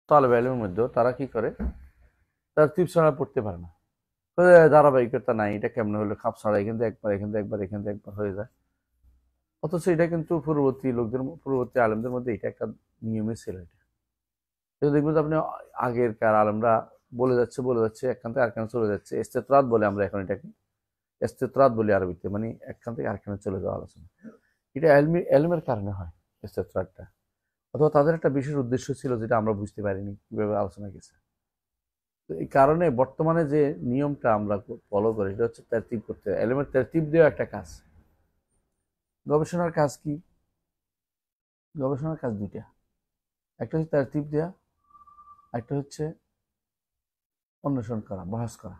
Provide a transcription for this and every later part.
তালেবে ইলমের মধ্যেও তারা কি করে, তারতিব ছাড়া পড়তে পারে না। ধারাবাহিকতা নাই, এটা কেমনে হলো, খাপ ছাড়া এখান থেকে একবার, এখান থেকে একবার, এখান থেকে একবার হয়ে যায়। অথচ এটা কিন্তু পূর্ববর্তী লোকদের, পূর্ববর্তী আলেমদের মধ্যে এটা একটা নিয়মই ছিল। এটা দেখবেন যে আপনি আগের কার আলেমরা বলে যাচ্ছে একখান থেকে আরেকখানে চলে যাচ্ছে, ইস্তেতরাত বলে আমরা এখন এটাকে, ইস্তেতরাত বলি আরবিতে, মানে একখান থেকে আরেকখানে চলে যাওয়া আলোচনা। এটা এলমের কারণে হয় ইস্তেতরাতটা, অথবা তাদের একটা বিশেষ উদ্দেশ্য ছিল যেটা আমরা বুঝতে পারিনি কিভাবে আলোচনা গেছে। তো এই কারণে বর্তমানে যে নিয়মটা আমরা ফলো করি সেটা হচ্ছে তারতিব করতে হয়। এলমের তারতিব দেওয়া একটা কাজ। গবেষণার কাজ কি? গবেষণার কাজ দুইটা, একটা হচ্ছে তারতিব দেওয়া, একটা হচ্ছে অন্বেষণ করা, বহাস করা।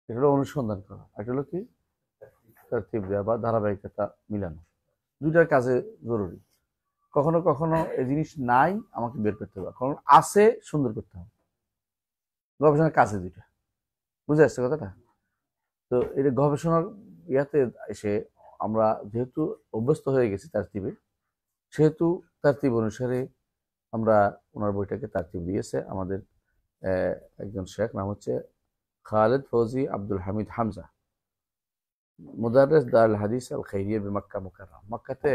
এটা হলো অনুসন্ধান করা, একটা হলো কি তারতিব দেওয়া বা ধারাবাহিকতা মিলানো। দুইটার কাজে জরুরি। কখনো কখনো এই জিনিস নাই, আমাকে বের করতে হবে, কখনো আছে, সুন্দর করতে হবে। গবেষণার কাজে দুইটা, বুঝে আসছে কথাটা? তো এটা গবেষণার ইয়াতে এসে আমরা যেহেতু অভ্যস্ত হয়ে গেছি তারতিবে, সেহেতু তারতিব অনুসারে আমরা, ওনার বইটাকে তারতিব দিয়েছে আমাদের একজন শেখ, নাম হচ্ছে খালেদ ফৌজি আব্দুল হামিদ হামজা, মুদাররিস দারুল হাদিস আল খাইরিয়া মক্কা মুকাররম। মক্কাতে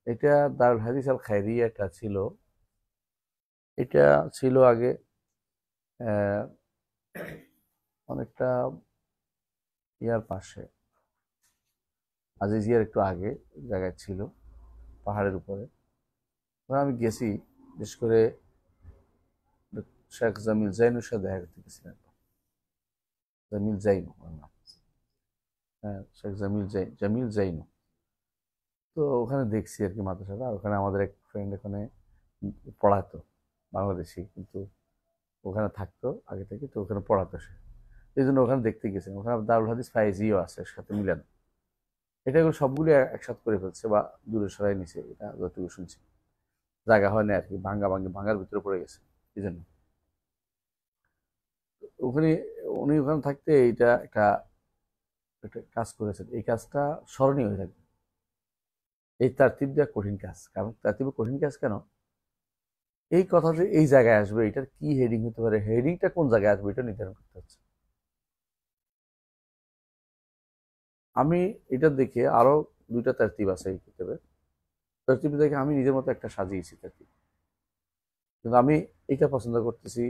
এটা দারুল হাদিস আল খাইরিয়া এটা ছিল আগে আহ, অনেকটা ইয়ার পাশে, আজিজিয়ার একটু আগে জায়গায় ছিল, পাহাড়ের উপরে। আমি গেছি, বিশেষ করে শেখ জামিল জাইনুর সাথে দেখা করতে গেছিলেন। জামিল জাইনু ওর নাম। হ্যাঁ, শেখ জামিল জাইনু। তো ওখানে দেখছি আর কি মাদ্রাসাটা। আর ওখানে আমাদের এক ফ্রেন্ড এখানে পড়াতো, বাংলাদেশি, কিন্তু ওখানে থাকতো আগে থেকে, তো ওখানে পড়াতো সে। এই জন্য ওখানে দেখতে গেছিলাম। ওখানে দারুল হাদিস ফাইজিও আছে সাথে মিলানো। এটা এগুলো সবগুলো একসাথে করে ফেলছে বা দূরে সরাই নিছে, এটা যতটুকু শুনছি। জায়গা হয় না আর কি, ভাঙার ভিতরে পড়ে গেছে এই জন্য। ওখানে উনি ওখানে থাকতে এইটা একটা একটা কাজ করেছেন। এই কাজটা স্মরণীয় হয়ে থাকবে। এই তারতিব দেওয়া কঠিন কাজ। কারণ তারতিবে কঠিন কাজ কেন, এই কথা যে এই জায়গায় আসবে, এটার কি হেডিং হতে পারে, হেডিংটা কোন জায়গায় আসবে, এটা নির্ধারণ করতে হচ্ছে। আমি এটা দেখে আরো দুইটা তারতিব আছে এই কিতাবে, তারতিব দেখে আমি নিজের মতো একটা সাজিয়েছি তারতিব। কিন্তু আমি এটা পছন্দ করতেছি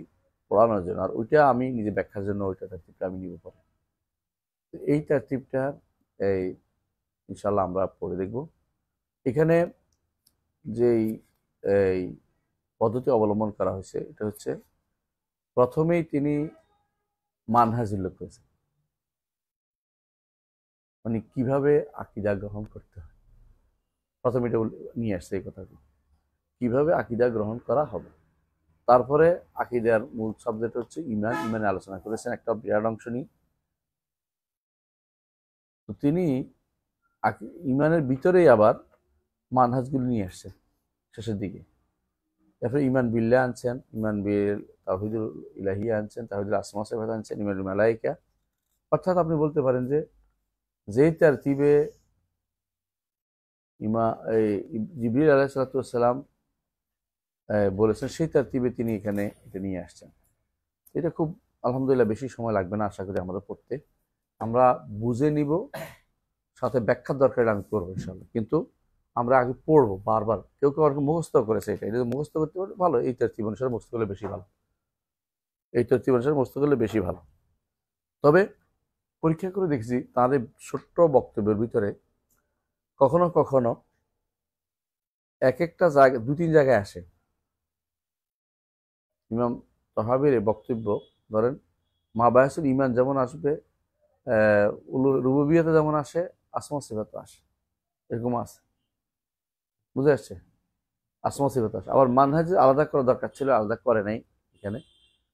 পড়ানোর জন্য, আর ওইটা আমি নিজে ব্যাখ্যার জন্য ওইটা তারতিবটা আমি নিব পরে। এই তারতিবটা এই ইনশাল্লাহ আমরা পড়ে দেখব। এখানে যেই এই পদ্ধতি অবলম্বন করা হয়েছে, এটা হচ্ছে প্রথমেই তিনি মানহাজ উল্লেখ করেছেন, মানে কিভাবে আকীদা গ্রহণ করতে হয়। প্রথমে এটা নিয়ে আসছে এই কথাগুলো, কিভাবে আকীদা গ্রহণ করা হবে। তারপরে আকীদার মূল সাবজেক্ট হচ্ছে ইমান, ইমানে আলোচনা করেছেন একটা বিরাট অংশ নিয়ে। তো তিনি ইমানের ভিতরেই আবার মানহাজগুলো নিয়ে আসছেন শেষের দিকে। তারপরে ইমান বিল্লাহ আনছেন, ইমান বিল তাওহীদুল ইলাহিয়া আনছেন, তাওহীদুল আসমা সিফাত আনছেন, ইমানুল মালাইকা। অর্থাৎ আপনি বলতে পারেন যে যেই তারতিবে ইমা এই জিবরিল আলাইহিস সালাম বলেছেন, সেই তারতিবে তিনি এখানে এটা নিয়ে আসছেন। এটা খুব আলহামদুলিল্লাহ বেশি সময় লাগবে না আশা করি আমাদের পড়তে। আমরা বুঝে নিব, সাথে ব্যাখ্যার দরকার আমি করবো ইনশাল্লাহ। কিন্তু আমরা আগে পড়বো বারবার। কেউ কেউ আর মুখস্থ করেছে, এটা মুখস্থ করতে পারে ভালো, এই তরতিব অনুসারে মুখস্থ করলে বেশি ভালো, এই তরতিব অনুসারে মুখস্থ করলে বেশি ভালো। তবে পরীক্ষা করে দেখছি তাদের ছোট্ট বক্তব্যের ভিতরে কখনো কখনো এক একটা জায়গা, দু তিন জায়গায় আসে ইমাম তহাবির বক্তব্য। ধরেন মাবায়াসুল ইমান যেমন আসবে, রুবুবিয়াতে যেমন আসে, আসমা সিফাতে আসে, এরকম আছে, বুঝে আসছে? আসমা সিফাতে আসে। আবার মানহাজ আলাদা করা দরকার ছিল, আলাদা করে নাই, এখানে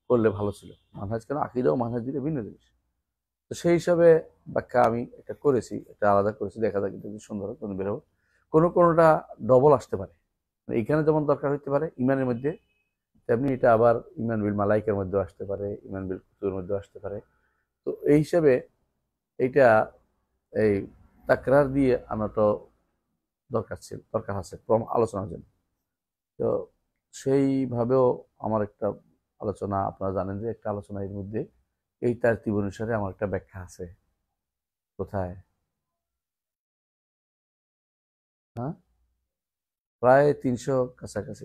করলে ভালো ছিল। মানহাজ কেন, আকিদা ও মানহাজ দুটো ভিন্ন জিনিস। তো সেই হিসাবে ব্যাখ্যা আমি এটা করেছি, এটা আলাদা করেছি, দেখা যাক এটা সুন্দর কোনো বেরোবো। কোনোটা ডবল আসতে পারে, এইখানে যেমন দরকার হতে পারে ইমানের মধ্যে, তেমনি এটা আবার ইমান বিল মালাইকের মধ্যেও আসতে পারে, ইমান বিল কুতুবের মধ্যেও আসতে পারে। তো এই হিসাবে এইটা এই তাকরার দিয়ে আনাটা দরকার আছে ক্রম আলোচনার জন্য। তো সেইভাবেও আমার একটা আলোচনা, আপনারা জানেন যে একটা আলোচনা এর মধ্যে এই তারতিব অনুসারে আমার একটা ব্যাখ্যা আছে। কোথায়? হ্যাঁ, প্রায় 300 কাছাকাছি,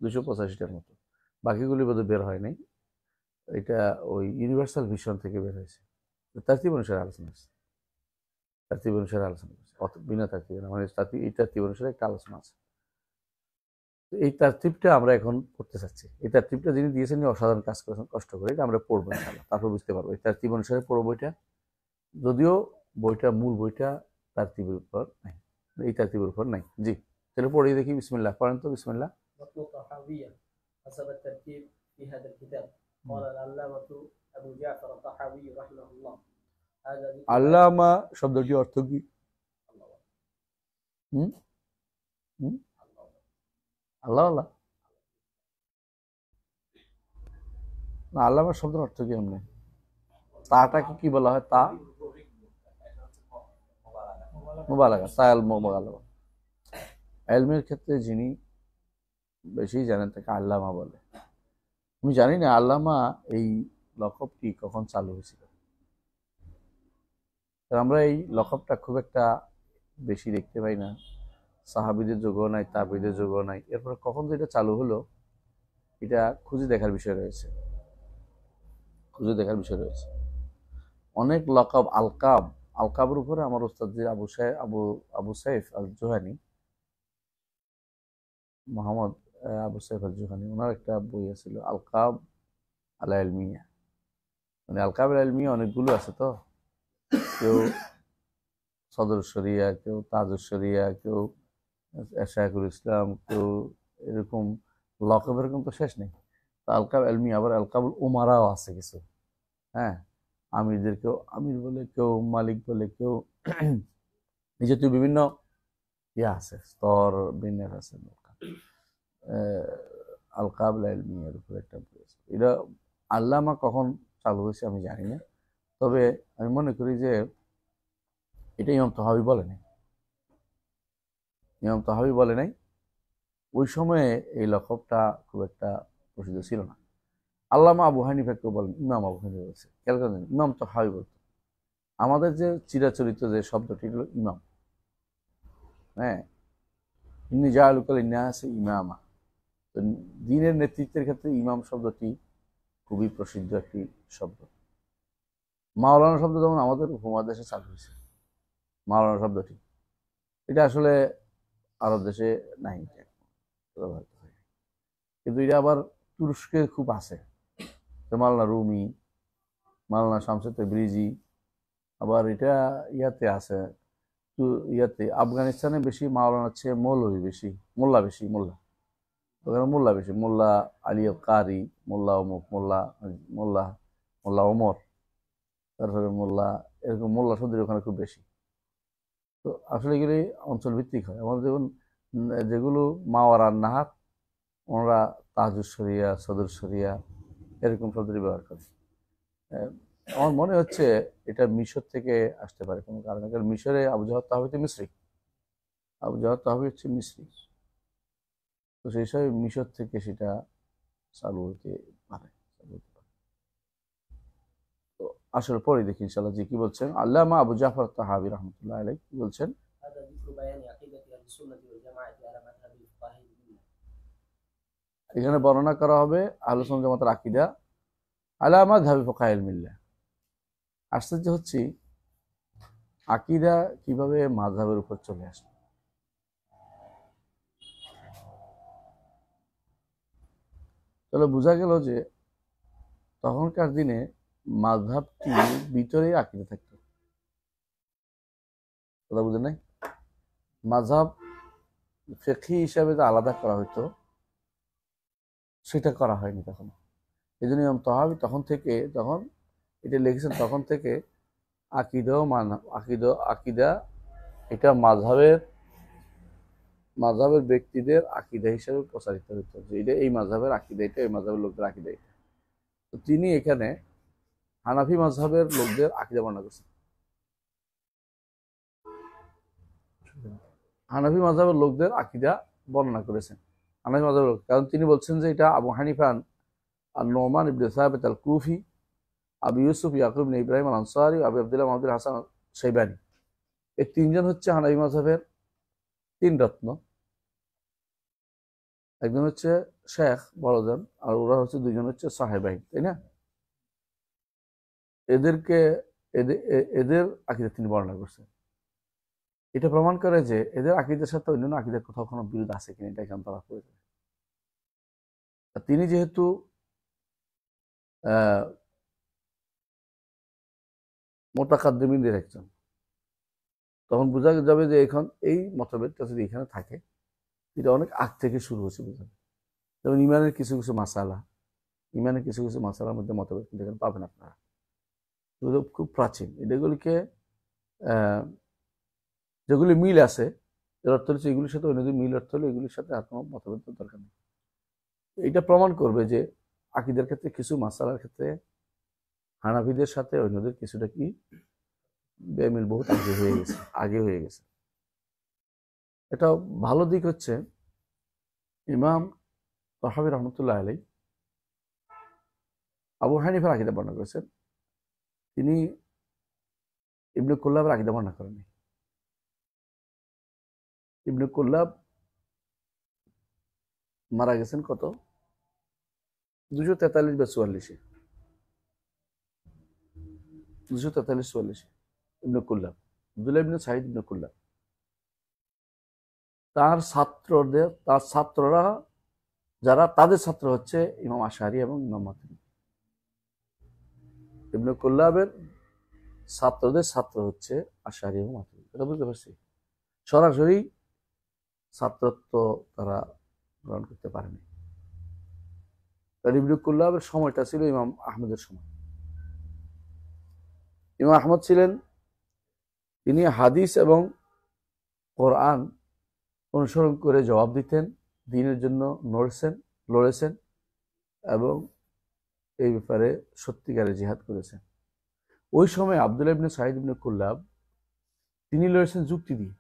285টার মতো। বাকিগুলি বোধহয় বের হয় নাই। এটা ওই ইউনিভার্সাল ভিশন থেকে বের হয়েছে। তারতিব অনুসারে আলোচনা আছে, তারতিব অনুসারে আলোচনা আছে, বিনা তারতিবে না, মানে এই তারতিব অনুসারে একটা আলোচনা আছে। এই তারতিবটা আমরা এখন পড়তে চাচ্ছি। এই তারতিবটা যিনি দিয়েছেন অসাধারণ কাজ করেছেন, কষ্ট করে। এটা আমরা পড়বো ইনশাআল্লাহ, তারপর বুঝতে পারবো। এই তারতিব অনুসারে পড়বো বইটা, যদিও বইটা মূল বইটা তারতিবের উপর নাই, এই তারতিবের উপর নাই। জি, তাহলে পড়িয়ে দেখি। বিসমিল্লাহ, পড়েন তো। বিসমিল্লাহ। আল্লামা শব্দটি অর্থ কি? হুম হুম আল্লাহ আল্লাহ না, আল্লামা শব্দের অর্থ কি? এমনি তাটাকে কি বলা হয়? তা মুবালাগা, তা মুবালাগা। ইলমের ক্ষেত্রে যিনি বেশি জানেন তাকে আল্লামা বলে। আমি জানি না আল্লামা এই লকবটি কখন চালু হয়েছিল। আমরা এই লকবটা খুব একটা বেশি দেখতে পাই না। সাহাবীদের যুগও নাই, তাবিদের যুগও নাই। এরপরে কখন যে এটা চালু হলো, এটা খুঁজে দেখার বিষয় রয়েছে, খুঁজে দেখার বিষয় রয়েছে। অনেক লকব, আলকাব, আলকাবের উপরে আমার ওস্তাদ যে আবু সাইফ আল জোহানি, মোহাম্মদ আবু সাইফ আল জোহানি, ওনার একটা বই আছিল আলকাব আলা ইলমিয়া। মানে আলকাব আলা ইলমিয়া অনেকগুলো আছে তো, কেউ সদর শরিয়া, কেউ তাজুস শরিয়া, কেউ এশাকুল ইসলাম, কেউ এরকম লকব এরকম তো শেষ নেই। আলকাব ইলমিয়া, আবার আলকাবুল উমারাও আছে কিছু। হ্যাঁ, আমিরদেরকেও আমির বলে, কেউ মালিক বলে, কেউ এই জাতীয় বিভিন্ন ইয়ে আছে, স্তর বিন্যাস আছে। আলকাব ইলমিয়ার উপর একটা বই আছে। এটা আল্লামা কখন চালু হয়েছে আমি জানি না, তবে আমি মনে করি যে এটা ইমাম তাহাবী বলে নাই, ইমাম তাহাবী বলে নাই। ওই সময়ে এই লকবটা খুব একটা প্রসিদ্ধ ছিল না। আল্লামা আবু হানিফা কেউ বলেন, ইমাম আবু হানিফা বলছে। খেয়াল করেন, ইমাম তাহাবী বলতো। আমাদের যে চিরাচরিত যে শব্দটি হলো ইমাম, হ্যাঁ, ইন্নী জাআলুকা লিন্নাসি ইমামা। তো দ্বীনের নেতৃত্বের ক্ষেত্রে ইমাম শব্দটি খুবই প্রসিদ্ধ একটি শব্দ। মাওলানা শব্দ যেমন আমাদের উপমহাদেশে চালু হয়েছে, মাওলানা শব্দটি, এটা আসলে আরব দেশে নাই, ব্যবহৃত হয়। কিন্তু এটা আবার তুরস্কে খুব আছে। মাওলানা রুমি, মাওলানা শামসুদ তাবরিজি, আবার এটা ইয়াতে আছে, ইয়াতে আফগানিস্তানে বেশি মাওলানার চেয়ে মৌলভী বেশি, মোল্লা বেশি, মোল্লা ওখানে মোল্লা বেশি। মোল্লা আলী কারি, মোল্লা অমুক, মোল্লা মোল্লা মোল্লা ওমর, তারপরে মোল্লা, এরকম মোল্লা শব্দের ওখানে খুব বেশি। তো আসলে এগুলি অঞ্চল ভিত্তিক হয়। আমাদের যেমন যেগুলো মাওয়ারান নাহার, ওনারা তাজুস শরিয়া, সদর শরিয়া এরকম শব্দটি ব্যবহার করে। আমার মনে হচ্ছে এটা মিশর থেকে আসতে পারে কোনো কারণে, কারণ মিশরে আবু জাহর তাহবী তো মিশরি, আবু জাহর তাহবী হচ্ছে মিশরি। তো সেই হিসাবে মিশর থেকে সেটা চালু হতে পারে, তো আসলে পরে দেখি ইনশাল্লাহ। যে কি বলছেন আল্লামা আবু জাফর তাহাবী রহমতুল্লাহ আলাইহি, কি বলছেন? এখানে বর্ণনা করা হবে আহলে সুন্নাত ওয়াল জামাতের আকীদা আলা মাযহাবি ফুকাহাইল মিল্লাহ। আশ্চর্য হচ্ছে আকীদা কিভাবে মাযহাবের উপর চলে আসে। তাহলে বোঝা গেল যে তখনকার দিনে মাযহাবটি ভিতরেই আকীদা থাকতো। কথা বুঝেন নাই? মাযহাব ফিকহি হিসাবে যে আলাদা করা হইতো, সেটা করা হয়নি তখন। এই জন্য ইমাম তাহাবী তখন থেকে, যখন এটা লিখেছেন তখন থেকে আকিদা এটা মাযহাবের ব্যক্তিদের আকিদা হিসেবে প্রচারিত হইতো, যে এটা এই মাযহাবের আকিদা, এটা এই মাযহাবের লোকদের আকিদা এটা। তো তিনি এখানে হানাফি মাযহাবের লোকদের আকিদা বর্ণনা করছেন। হানাফি মাযহাবের লোকদের আকিদা বর্ণনা করেছেন। হানাফি মাযহাবের লোক, কারণ তিনি বলছেন যে এটা আবু হানিফা আর নোমান ইবনে সাবিত আল কুফি, আবু ইউসুফ ইয়াকুব ইবনে ইব্রাহিম আল আনসারী, আবু আব্দুল্লাহ মাহমুদুল হাসান শাইবানি, এই তিনজন হচ্ছে হানাফি মাযহাবের তিন রত্ন। একজন হচ্ছে শেখ বড়জন, আর ওরা হচ্ছে দুইজন হচ্ছে সাহেবাই, তাই না? এদেরকে এদের আকীদা তিনি বর্ণনা করছেন। এটা প্রমাণ করে যে এদের আকীদার সাথে অন্যান্য আকীদার কোথাও কোনো বিরোধ আছে কিনা, এটা এখানে তারা করে দেয়। তিনি যেহেতু মুতাকাদ্দিমিনদের একজন, তখন বোঝা যাবে যে এখন এই মতভেদটা যদি এখানে থাকে, এটা অনেক আগ থেকে শুরু হয়েছে বোঝা যাবে। যেমন ইমানের কিছু কিছু মাসালার মধ্যে মতভেদ কিন্তু এখানে পাবেন আপনারা, এগুলো খুব প্রাচীন। এগুলিকে যেগুলি মিল আছে, এর অর্থ হচ্ছে এগুলির সাথে অন্যদের মিল অর্থ হলে এগুলির সাথে আর কোনো মতভেদ দরকার নেই। এটা প্রমাণ করবে যে আকীদার ক্ষেত্রে কিছু মাসালার ক্ষেত্রে হানাফিদের সাথে অন্যদের কিছুটা কি বেমিল বহুত আগে হয়ে গেছে। এটা ভালো দিক হচ্ছে ইমাম তাহাবী রহমতুল্লাহ আলাইহি আবু হানিফার আকীদা বর্ণনা করেছেন, তিনি ইবনে কুল্লাবের আকীদা বর্ণনা করেননি। ইবনে কুল্লাব মারা গেছেন কত 243 বা 44, 243-44 ইবনে কুল্লাব, আব্দুল্লাহ ইবনে সাঈদ ইবনে কুল্লাব। তার ছাত্ররা যারা, তাদের ছাত্র হচ্ছে ইমাম আশআরী এবং ইমাম মাতুরিদি। ইবনে কুল্লাবের ছাত্রদের ছাত্র হচ্ছে আশআরী এবং মাতুরিদি। এটা বুঝতে পারছি? সরাসরি ছাত্রত্ব তারা গ্রহণ করতে পারেনি। ইবনে কুল্লাবের সময়টা ছিল ইমাম আহমদের সময়। ইমাম আহমদ ছিলেন, তিনি হাদিস এবং কোরআন অনুসরণ করে জবাব দিতেন, দ্বীনের জন্য লড়েছেন এবং এই ব্যাপারে সত্যিকারে জিহাদ করেছেন। ওই সময় আব্দুল্লাহ ইবনে সাঈদ ইবনে কুল্লাব তিনি লড়েছেন যুক্তি দিয়ে।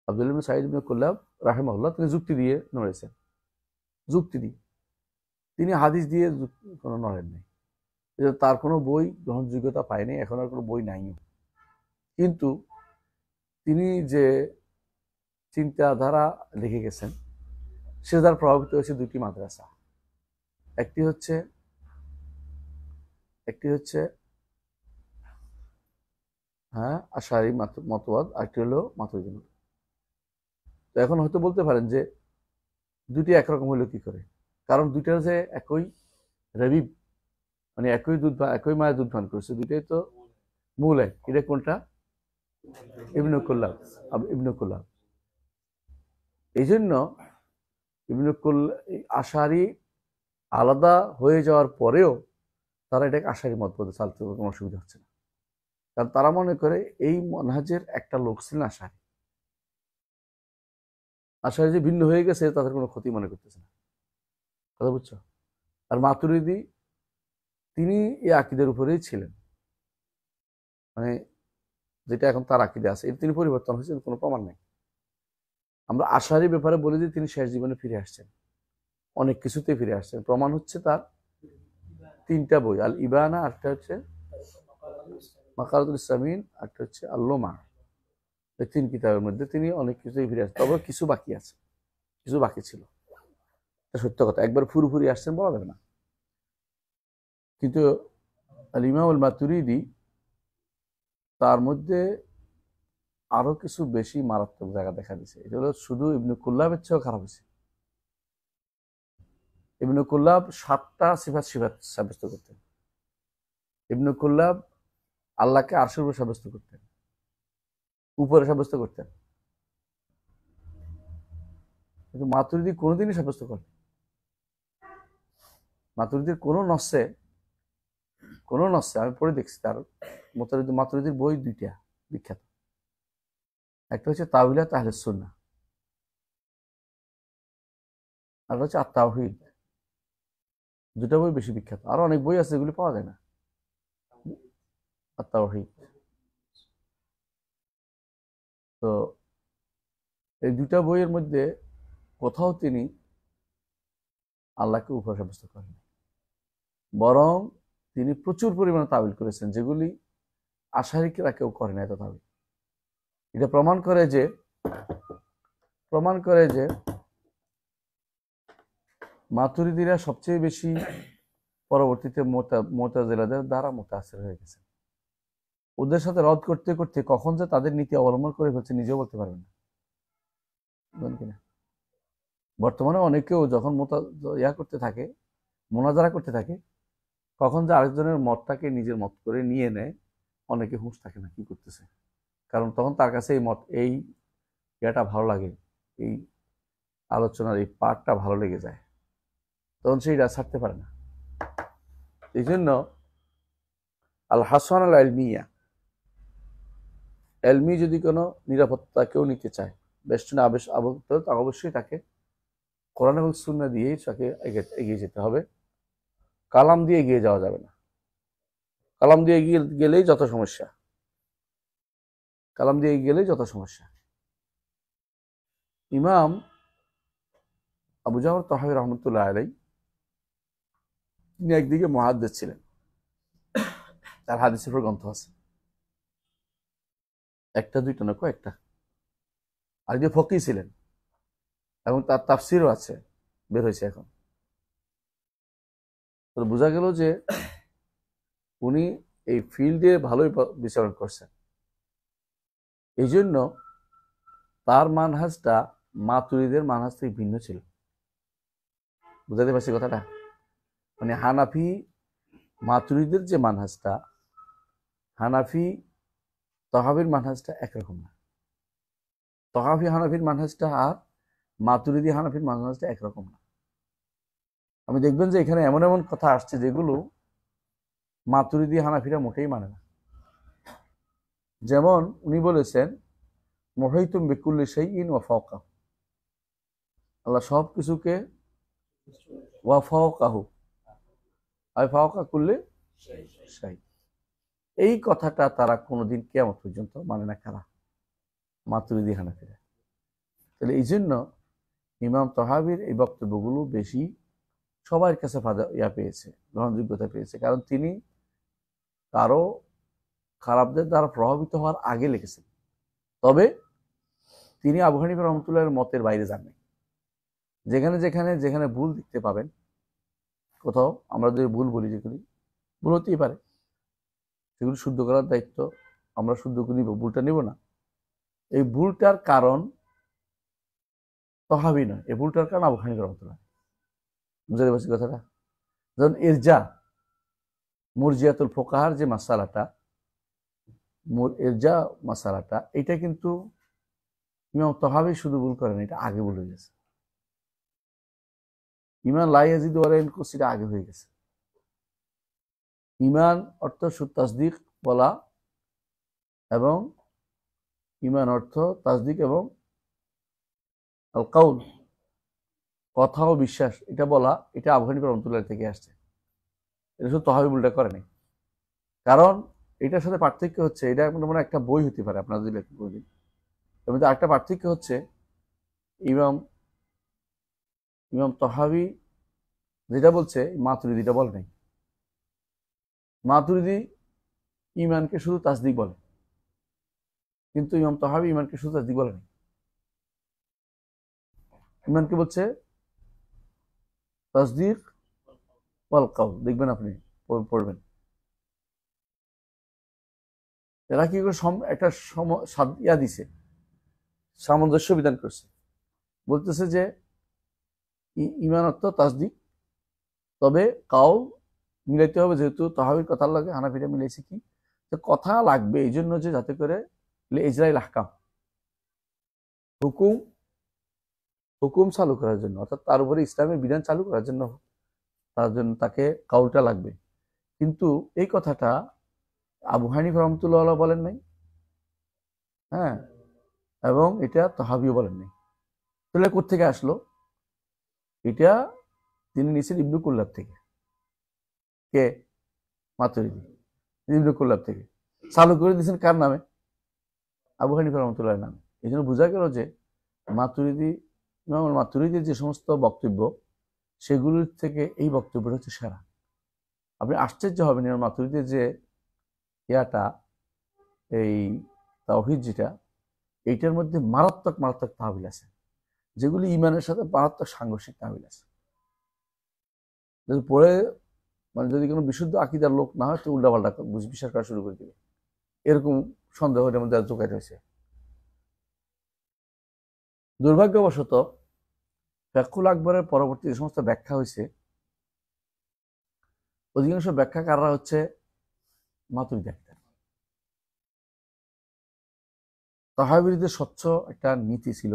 আব্দুল্লাহ ইবনে সাঈদ ইবনে কুল্লাব রাহিমাহুল্লাহ তিনি যুক্তি দিয়ে লড়েছেন, যুক্তি দিয়ে। তিনি হাদিস দিয়ে কোনো নড়েন নাই। তার কোনো বই গ্রহণযোগ্যতা পায়নি, এখন আর কোনো বই নাইও। কিন্তু তিনি যে চিন্তাধারা লিখে গেছেন সে দ্বারা প্রভাবিত হয়েছে দুটি মাদ্রাসা। একটি হচ্ছে আশআরী মতবাদ, আরেকটি হলো মাতুরিদি মতবাদ। তো এখন হয়তো বলতে পারেন যে দুটি একরকম হলো কি করে? কারণ দুইটার যে একই রবিব, মানে একই মায়ের দুধ পান করেছে, দুইটাই তো মূল এক। এটা কোনটা? ইবনে কুল্লাব। এই জন্য আশআরী আলাদা হয়ে যাওয়ার পরেও তারা এটাকে আশআরী মতবাদে চালতে কোনো অসুবিধা হচ্ছে না, কারণ তারা মনে করে এই মানহাজের একটা লোক ছিলেন আশআরী যে ভিন্ন হয়ে গেছে তাদের কোনো ক্ষতি মনে করতেছে না। কথা বুঝছো? আর মাতুরিদি তিনি এই আকীদার উপরেই ছিলেন, মানে যেটা এখন তার আকীদা আছে, তিনি পরিবর্তন হয়েছেন, কোনো প্রমাণ নেই। আমরা আশআরী ব্যাপারে বলি যে তিনি শেষ জীবনে ফিরে আসছেন, অনেক কিছুতেই ফিরে আসছেন। প্রমাণ হচ্ছে তার 3টা বই, আল ইবানা, একটা হচ্ছে মাকারাতুল ইসলামিন, একটা হচ্ছে আল লুমা। এই 3 কিতাবের মধ্যে তিনি অনেক কিছুতেই ফিরে আসছেন। তবে কিছু বাকি ছিল, সত্য কথা। একবার পুরোপুরি আসছেন বলা যাবে না। কিন্তু আল ইমাম আল মাতুরিদি তার মধ্যে আরো কিছু বেশি মারাত্মক জায়গা দেখা দিয়েছে। এটা হলো শুধু ইবনে কুল্লাবের চেয়েও খারাপ হয়েছে। ইবনে কুল্লাব 7টা সিফাত সাব্যস্ত করতেন। ইবনে কুল্লাব আল্লাহকে আরশের উপর সাব্যস্ত করতেন, উপরে সাব্যস্ত করতেন, কিন্তু মাতুরিদি কোনোদিনই সাব্যস্ত করেন। মাতুরিদির কোনো নসে আমি পড়ে দেখছি, তার মাতুরিদির বই 2টা বিখ্যাত। একটা হচ্ছে তাওহিলাত আহলে সুন্নাহ, আর হচ্ছে আত-তাওহীদ। 2টা বই বেশি বিখ্যাত, আরো অনেক বই আছে এগুলি পাওয়া যায় না। আত-তাওহীদ, তো এই 2টা বইয়ের মধ্যে কোথাও তিনি আল্লাহকে উভয় সাব্যস্ত করেন, বরং তিনি প্রচুর পরিমাণে তাবিল করেছেন যেগুলি আশারিকরা কেউ করে না। এত তাবিল এটা প্রমাণ করে যে মাতুরিদিরা সবচেয়ে বেশি পরবর্তীতে মুতাজিলাদের দ্বারা মুতাসির হয়ে গেছে। ওদের সাথে রদ করতে করতে কখন যে তাদের নীতি অবলম্বন করে ফেলছে নিজেও বলতে পারবেন না। বর্তমানে অনেকেও যখন করতে থাকে, মোনাজারা করতে থাকে, কখন যে আরেকজনের মতটাকে নিজের মত করে নিয়ে নেয়, অনেকে হুঁশ থাকে না কি করতেছে। কারণ তখন তার কাছে এই ইয়াটা ভালো লাগে, এই আলোচনার এই পার্টটা ভালো লেগে যায়, তখন সেইটা ছাড়তে পারে না। এই জন্য আল হাসান আল এলমিয়া, এলমি যদি কোনো নিরাপত্তা কেউ নিতে চায়, বেষ্টনে আবদ্ধ, অবশ্যই তাকে কোরআন এবং সুন্নাহ দিয়েই তাকে এগিয়ে যেতে হবে। কালাম দিয়ে এগিয়ে যাওয়া যাবে না। কালাম দিয়ে এগিয়ে গেলেই যত সমস্যা। ইমাম আবু জাফর তাহাবী রহমতুল্লাহ আলাইহি, তিনি একদিকে মুহাদ্দিস ছিলেন, তার হাদিসের উপর গ্রন্থ আছে, একটা দুইটা না কয়েকটা। আর যে ফকি ছিলেন এবং তার তাফসিরও আছে, বের হয়েছে এখন। তো বোঝা গেল যে উনি এই ফিল্ডে ভালোই বিচরণ করছেন। এই জন্য তার মানহাজটা মাতুরিদের মানহাজ থেকে ভিন্ন ছিল। বুঝাতে পারছি কথাটা? মানে হানাফি মাতুরিদের যে মানহাজটা, হানাফি তহাবির মানহাজটা একরকম না। তহাফি হানাফির মানহাজটা আর মাতুরিদি হানাফির মানহাজটা একরকম না। আমি দেখবেন যে এখানে এমন এমন কথা আসছে যেগুলো মাতুরিদি হানাফিরা মোটেই মানে না। যেমন উনি বলেছেন মুহাইতুম বিকুল্লি শাইইন ওয়া ফাওকাহু, আল্লাহ সব কিছুকে ওয়া ফাওকাহু আই ফাওকা কুল্লি শাই, এই কথাটা তারা কোনোদিন কিয়ামত পর্যন্ত মানে না। কারা? মাতুরিদি হানাফিরা। তাহলে এই জন্য ইমাম তহাবির এই বক্তব্যগুলো বেশি সবার কাছে পেয়েছে, গ্রহণযোগ্যতা পেয়েছে, কারণ তিনি কারো খারাপদের দ্বারা প্রভাবিত হওয়ার আগে লিখেছেন। তবে তিনি আবু হানিফা রহমতুল্লাহের মতের বাইরে যান নাই। যেখানে যেখানে যেখানে ভুল দেখতে পাবেন, কোথাও আমরা যদি ভুল বলি, যেগুলি ভুল হতেই পারে, সেগুলি শুদ্ধ করার দায়িত্ব আমরা শুদ্ধ করে নিব, ভুলটা নিব না। এই ভুলটার কারণ তহাবি নয়, এই ভুলটার কারণ আবু হানিফা রহমতুল্লাহ। বুঝতে পারছি কথাটা? যেমন ইরজা, মুরজিয়াতুল ফোকাহার যে মাসালাটা, ইরজা মাসালাটা, এটা কিন্তু ইমাম তহাবি শুধু ভুল করেন, এটা আগে ভুল হয়ে গেছে। ইমান লা ইয়াজিদু ওয়া লা ইয়ানকুস, এটা আগে হয়ে গেছে। ইমান অর্থ তাসদিক বলা, এবং ইমান অর্থ তাসদিক এবং আল কাউল, কথা ও বিশ্বাস, এটা বলা, এটা আবু হানিফা রহমতুল্লাহ থেকে আসছে। এটা শুধু তহাবি ভুলটা করেনি। কারণ এটার সাথে পার্থক্য হচ্ছে, এটা মানে একটা বই হতে পারে আপনারা যদি লেখেন কোনোদিন, এবং আরেকটা পার্থক্য হচ্ছে ইমাম তহাবি যেটা বলছে মাতুরিদিটা বলে নাই। মাতুরিদি ইমানকে শুধু তাসদিক বলে, কিন্তু ইমাম তহাবি ইমানকে শুধু তাসদিক বলে নাই। ইমানকে বলছে তাসদিক ওয়াল কাউল। দেখবেন, আপনি পড়বেন, এরা কি করে একটা দিছে, সামঞ্জস্য বিধান করছে। বলতেছে যে ইমান অর্থ তাসদিক, তবে কাউল মিলাইতে হবে, যেহেতু তহাবির কথার লাগে হানাফিরা মিলাইছে কি, কথা লাগবে এই জন্য যে যাতে করে ইজরাইল আহকাম, হুকুম চালু করার জন্য, অর্থাৎ তার উপরে ইসলামের বিধান চালু করার জন্য, তার জন্য তাকে কাউলটা লাগবে। কিন্তু এই কথাটা আবু হানিফা রহমতুল্লাহ বলেন নাই, হ্যাঁ, এবং এটা তহাবিও বলেন নাই। তাহলে কোত্থেকে আসলো? এটা তিনি নিছেন ইবনু কুল্লাব থেকে। কে? মাতুরিদি। ইবনু কুল্লাব থেকে চালু করে দিয়েছেন কার নামে? আবু হানিফা রহমতুল্লাহ নামে। এই জন্য বোঝা গেল যে মাতুরিদি ইমাম আল মাতুরিদির যে সমস্ত বক্তব্য সেগুলির থেকে এই বক্তব্যটা হচ্ছে সেরা। আপনি আশ্চর্য হবেন ইমাম মাতুরিদির যে ইয়াটা, এই তাওহীদ যেটা, এইটার মধ্যে মারাত্মক মারাত্মক তাহবিল আছে, যেগুলি ইমানের সাথে মারাত্মক সাংঘর্ষিক তাহবিল আছে। যদি পড়ে মানে যদি কোনো বিশুদ্ধ আকীদার লোক না হয় তো উল্টাপাল্টা বিশ্বাস করা শুরু করে দিবে, এরকম সন্দেহ এর মধ্যে জোগাড় হয়েছে। দুর্ভাগ্যবশত ফিকহুল আকবরের পরবর্তী যে সমস্ত ব্যাখ্যা হয়েছে, অধিকাংশ ব্যাখ্যাকাররা হচ্ছে মাতুরিদি আকীদার। তাহাবিদের স্বচ্ছ একটা নীতি ছিল,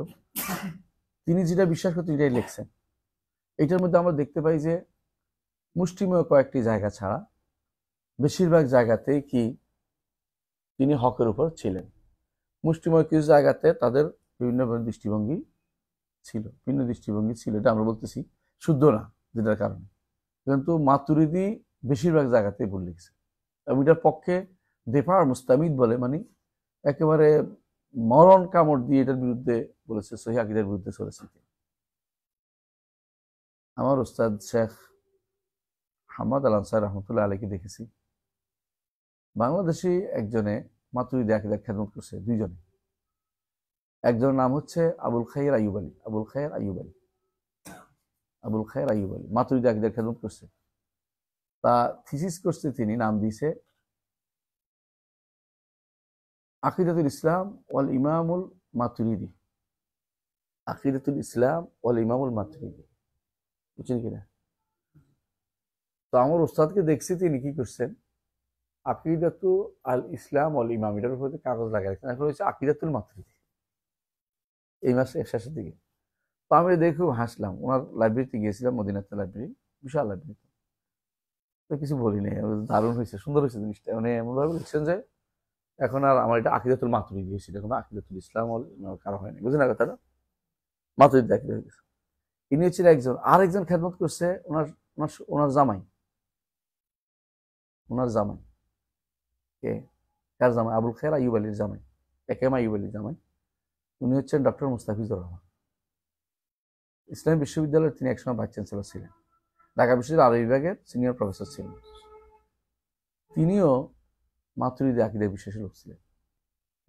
তিনি যেটা বিশ্বাস করতেন এটাই লিখছেন। এটার মধ্যে আমরা দেখতে পাই যে মুষ্টিমেয় কয়েকটি জায়গা ছাড়া বেশিরভাগ জায়গাতেই কি তিনি হকের উপর ছিলেন। মুষ্টিমেয় কিছু জায়গাতে তাদের বিভিন্ন দৃষ্টিভঙ্গি ছিল, ভিন্ন দৃষ্টিভঙ্গি ছিল, এটা আমরা বলতেছি শুদ্ধ না যেটার কারণে, কিন্তু মাতুরিদি বেশিরভাগ জায়গাতেই ভুল লিখছে। এবং এটার পক্ষে দেফার মুস্তামিদ বলে, মানে একেবারে মরণ কামড় দিয়ে এটার বিরুদ্ধে বলেছে, সহিহ আকীদার বিরুদ্ধে চলেছে। আমার উস্তাদ শেখ হামাদ আল আনসার রহমতুল্লাহ আলাইকে দেখেছি, বাংলাদেশি একজনে মাতুরিদি আকীদার খেদমত করছে, দুইজনে। একজনের নাম হচ্ছে আবুল খায়ের আইয়ুব আলী, আবুল খায়ের আইয়ুব আলী, আবুল খায়ের আইয়ুব আলী মাতুরিদি আকীদার খেদমত করছে। তা থিসিস করছে, তিনি নাম দিয়েছে আকিদাতুল ইসলাম ওয়াল ইমামুল মাতুরিদি, আকিদাতুল ইসলাম ওয়াল ইমামুল মাতুরিদি, বুঝছেন কিনা? তো আমার ওস্তাদকে দেখছি তিনি কি করছেন, আকিদাতু আল ইসলাম ওয়াল ইমাম এটার উপরে কাগজ লাগাই রাখছেন, এখন হচ্ছে আকিদাতুল মাতুরিদি এই মাসে শেষের দিকে। তো আমি দেখে খুব হাসলাম। ওনার লাইব্রেরিতে গিয়েছিলাম, মদিনাতে লাইব্রেরি, বিশাল লাইব্রেরি, তো কিছু বলি নাই, দারুণ হয়েছে, সুন্দর হয়েছে জিনিসটা, মানে এমনভাবে লিখছেন যে এখন আর আমার এটা আকিদাতুল মাতুরিদি হয়েছে, এখন আকিদাতুল ইসলাম কারো হয়নি, বুঝলেন না কথাটা? মাতুরিদি আকিদা হয়ে গেছে। ইনি হচ্ছেন একজন, আর একজন খেদমত করছে ওনার ওনার ওনার জামাই, ওনার জামাই কে, কার জামাই? আবুল খায়ের আইয়ুব আলীর জামাই, একেম আইয়ুব আলীর জামাই। উনি হচ্ছেন ডক্টর মুস্তাফিজুর রহমান। ইসলামী বিশ্ববিদ্যালয়ের তিনি একসময় ভাইস চ্যান্সেলর ছিলেন, ঢাকা বিশ্ববিদ্যালয়ের আরবি বিভাগের সিনিয়র প্রফেসর ছিলেন। তিনিও মাতুরিদি আকীদায় বিশ্বাসী লোক ছিলেন,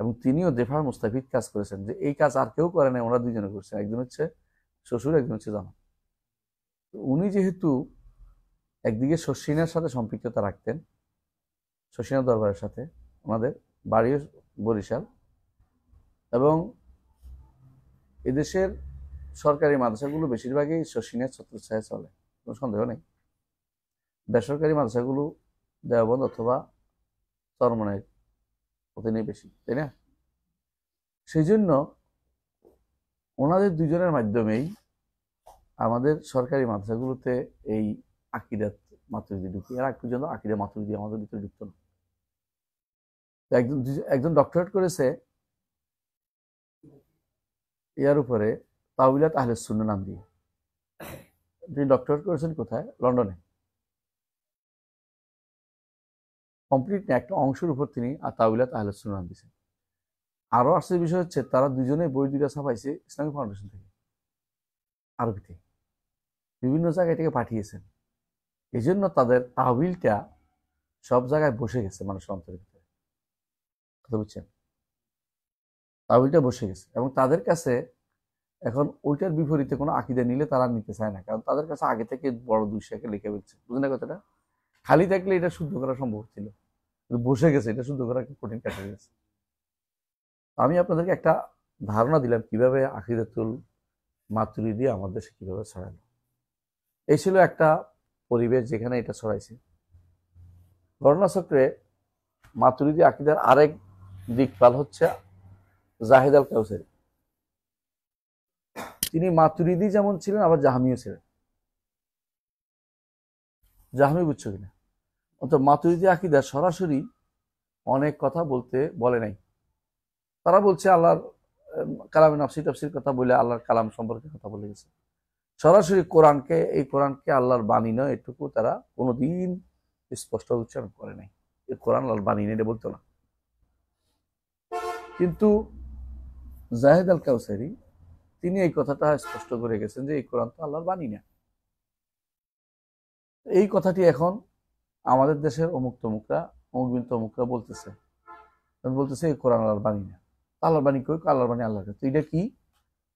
এবং তিনিও দেফার মুস্তাফিদ কাজ করেছেন, যে এই কাজ আর কেউ করে নাই, ওরা দুইজনে করছেন, একজন হচ্ছে শ্বশুর, একজন হচ্ছে জামাই। উনি যেহেতু একদিকে শশিনার সাথে সম্পৃক্ততা রাখতেন, শশিনা দরবারের সাথে, ওনাদের বাড়িও বরিশাল, এবং এদেশের সরকারি মাদ্রাসাগুলো বেশিরভাগই শশিনের ছত্রছায়ায় চলে, কোনো সন্দেহ নেই। বেসরকারি মাদ্রাসাগুলো দেওবন্দ অথবা চরমনাইর অধীনে বেশি, তাই না? সেই জন্য ওনাদের দুজনের মাধ্যমেই আমাদের সরকারি মাদ্রাসাগুলোতে এই আকীদাত মাতুরিদি ঢুকি। এর আগ পর্যন্ত আকীদা মাতুরিদি আমাদের ভিতরে ঢুকতো না। একজন একজন ডক্টরেট করেছে ইয়ার উপরে, তাওয়িলাত আহলে সুন্নাহ নাম দিয়ে। তিনি ডক্টরেট করেছেন কোথায়? লন্ডনে। কমপ্লিট না, একটা অংশের উপর তিনি তাওয়িলাত আহলে সুন্নাহ নাম দিয়েছেন। আরো আশ্চর্যের বিষয় হচ্ছে তারা দুজনে বই দুইটা ছাপাইছে ইসলামিক ফাউন্ডেশন থেকে, আরবিতে, বিভিন্ন জায়গায় এটাকে পাঠিয়েছেন। এই জন্য তাদের তাহবিলটা সব জায়গায় বসে গেছে মানুষের অন্তরের ভিতরে, কথা বুঝছেন? তাহবিলটা বসে গেছে, এবং তাদের কাছে এখন ওইটার বিপরীতে কোনো আকীদা নিলে তারা নিতে চায় না, কারণ তাদের কাছে আগে থেকে বড় দুঃসাকে লিখে ফেলছে, বুঝলেন না কথাটা? খালি থাকলে এটা শুদ্ধ করা সম্ভব ছিল, কিন্তু বসে গেছে, এটা শুদ্ধ করা কঠিন কাজ হয়ে গেছে। আমি আপনাদেরকে একটা ধারণা দিলাম কিভাবে আকিদাতুল মাতুরিদি আমাদের দেশে কিভাবে ছড়ালো। এই ছিল একটা পরিবেশ যেখানে এটা ছড়াইছে। ঘটনাচক্রে মাতুরিদি আকিদার আরেক দিকপাল হচ্ছে জাহিদ আল কাউসারি। তিনি মাতুরিদি যেমন ছিলেন, আবার জাহমিও ছিলেন। জাহমি বুঝছো কিনা? অর্থাৎ মাতুরিদি আকিদা সরাসরি অনেক কথা বলে নাই। তারা বলছে আল্লাহর কালামে নাফসি তাফসির কথা বলে, আল্লাহর কালাম সম্পর্কে কথা বলে গেছে। সরাসরি এই কোরআনকে আল্লাহর বাণী নয় এটুকু তারা কোনোদিন স্পষ্ট উচ্চারণ করে নাই। এই কোরআন আল্লাহর বাণী নেই, এটা বলতো না। কিন্তু জাহিদ আল কাউসারি তিনি এই কথাটা স্পষ্ট করে গেছেন যে এই কোরআন তো আল্লাহর বাণী না। এই কথাটি এখন আমাদের দেশের অমুক তমুকরা অমুক বিন তমুকরা বলতেছে এই কোরআন আল্লাহর বাণী না। আল্লাহর বাণী কই? আল্লাহর বাণী আল্লাহর কাছে। এটা কি?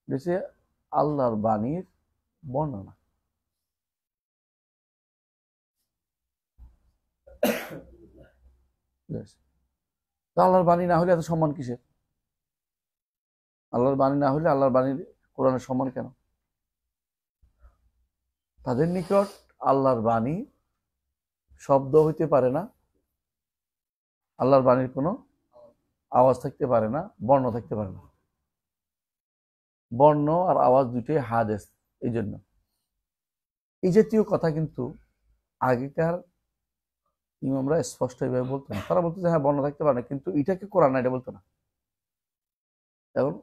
এটা আল্লাহর বাণীর বর্ণনা। আল্লাহর বাণী না হলে এত সম্মান কিসের? আল্লাহর বাণী না হলে আল্লাহর বাণীর কোরআনের সম্মান কেন? তাদের নিকট আল্লাহর বাণী শব্দ হইতে পারে না, আল্লাহর বাণীর কোনো আওয়াজ থাকতে পারে না, বর্ণ থাকতে পারে না। বর্ণ আর আওয়াজ দুটোই হাদেস। এই জন্য এই জাতীয় কথা কিন্তু আগেকার ইমামরা স্পষ্ট এইভাবে বলতো না। তারা বলতো যে হ্যাঁ বর্ণ থাকতে পারে না, কিন্তু এটাকে কোরআন না, এটা বলতো না। এখন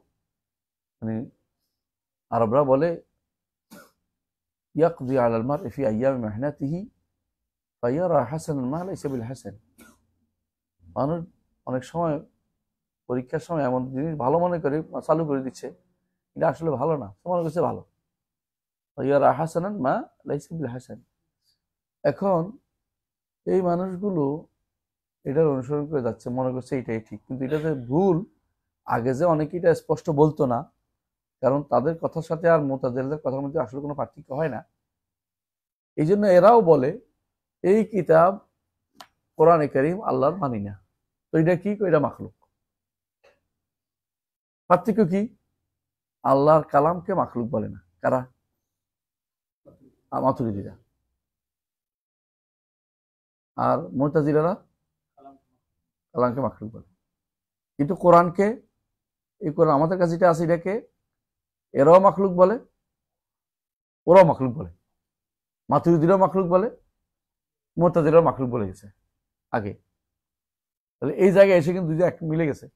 মানে আরবরা বলে ইয়াকদি আলাল মারই ফি আইয়ামি মেহনাতিহি ফায়ারা হাসানান মা লাইসা বিল হাসান। মানুষ অনেক সময় পরীক্ষার সময় এমন জিনিস ভালো মনে করে চালু করে দিচ্ছে, এটা আসলে ভালো না, মনে করছে ভালো। ফায়ারা হাসানান মা লাইসা বিল হাসান। এখন এই মানুষগুলো এটার অনুসরণ করে যাচ্ছে, মনে করছে এটাই ঠিক, কিন্তু এটা যে ভুল। আগে যে অনেকে এটা স্পষ্ট বলতো না, কারণ তাদের কথার সাথে আর মুতাজিলাদের কথার মধ্যে আসলে কোনো পার্থক্য হয় না। এই জন্য এরাও বলে এই কিতাব কোরআনে কারীম আল্লাহর মানি না, তো এটা কি? এটা মাখলুক। পার্থক্য কি? আল্লাহর কালামকে মাখলুক বলে না কারা? মাতুরিদীরা। আর মুতাজিলারা কালামকে মাখলুক বলে। কিন্তু কোরআনকে, এই কোরআন আমাদের কাছে যেটা আছে এটাকে এরাও মাখলুক বলে, ওরাও মাখলুক বলে। মাতুরিদীরাও মাখলুক বলে, মুতাজিলারাও মাখলুক বলে গেছে আগে। তাহলে এই জায়গায় এসে কিন্তু দুই এক মিলে গেছে।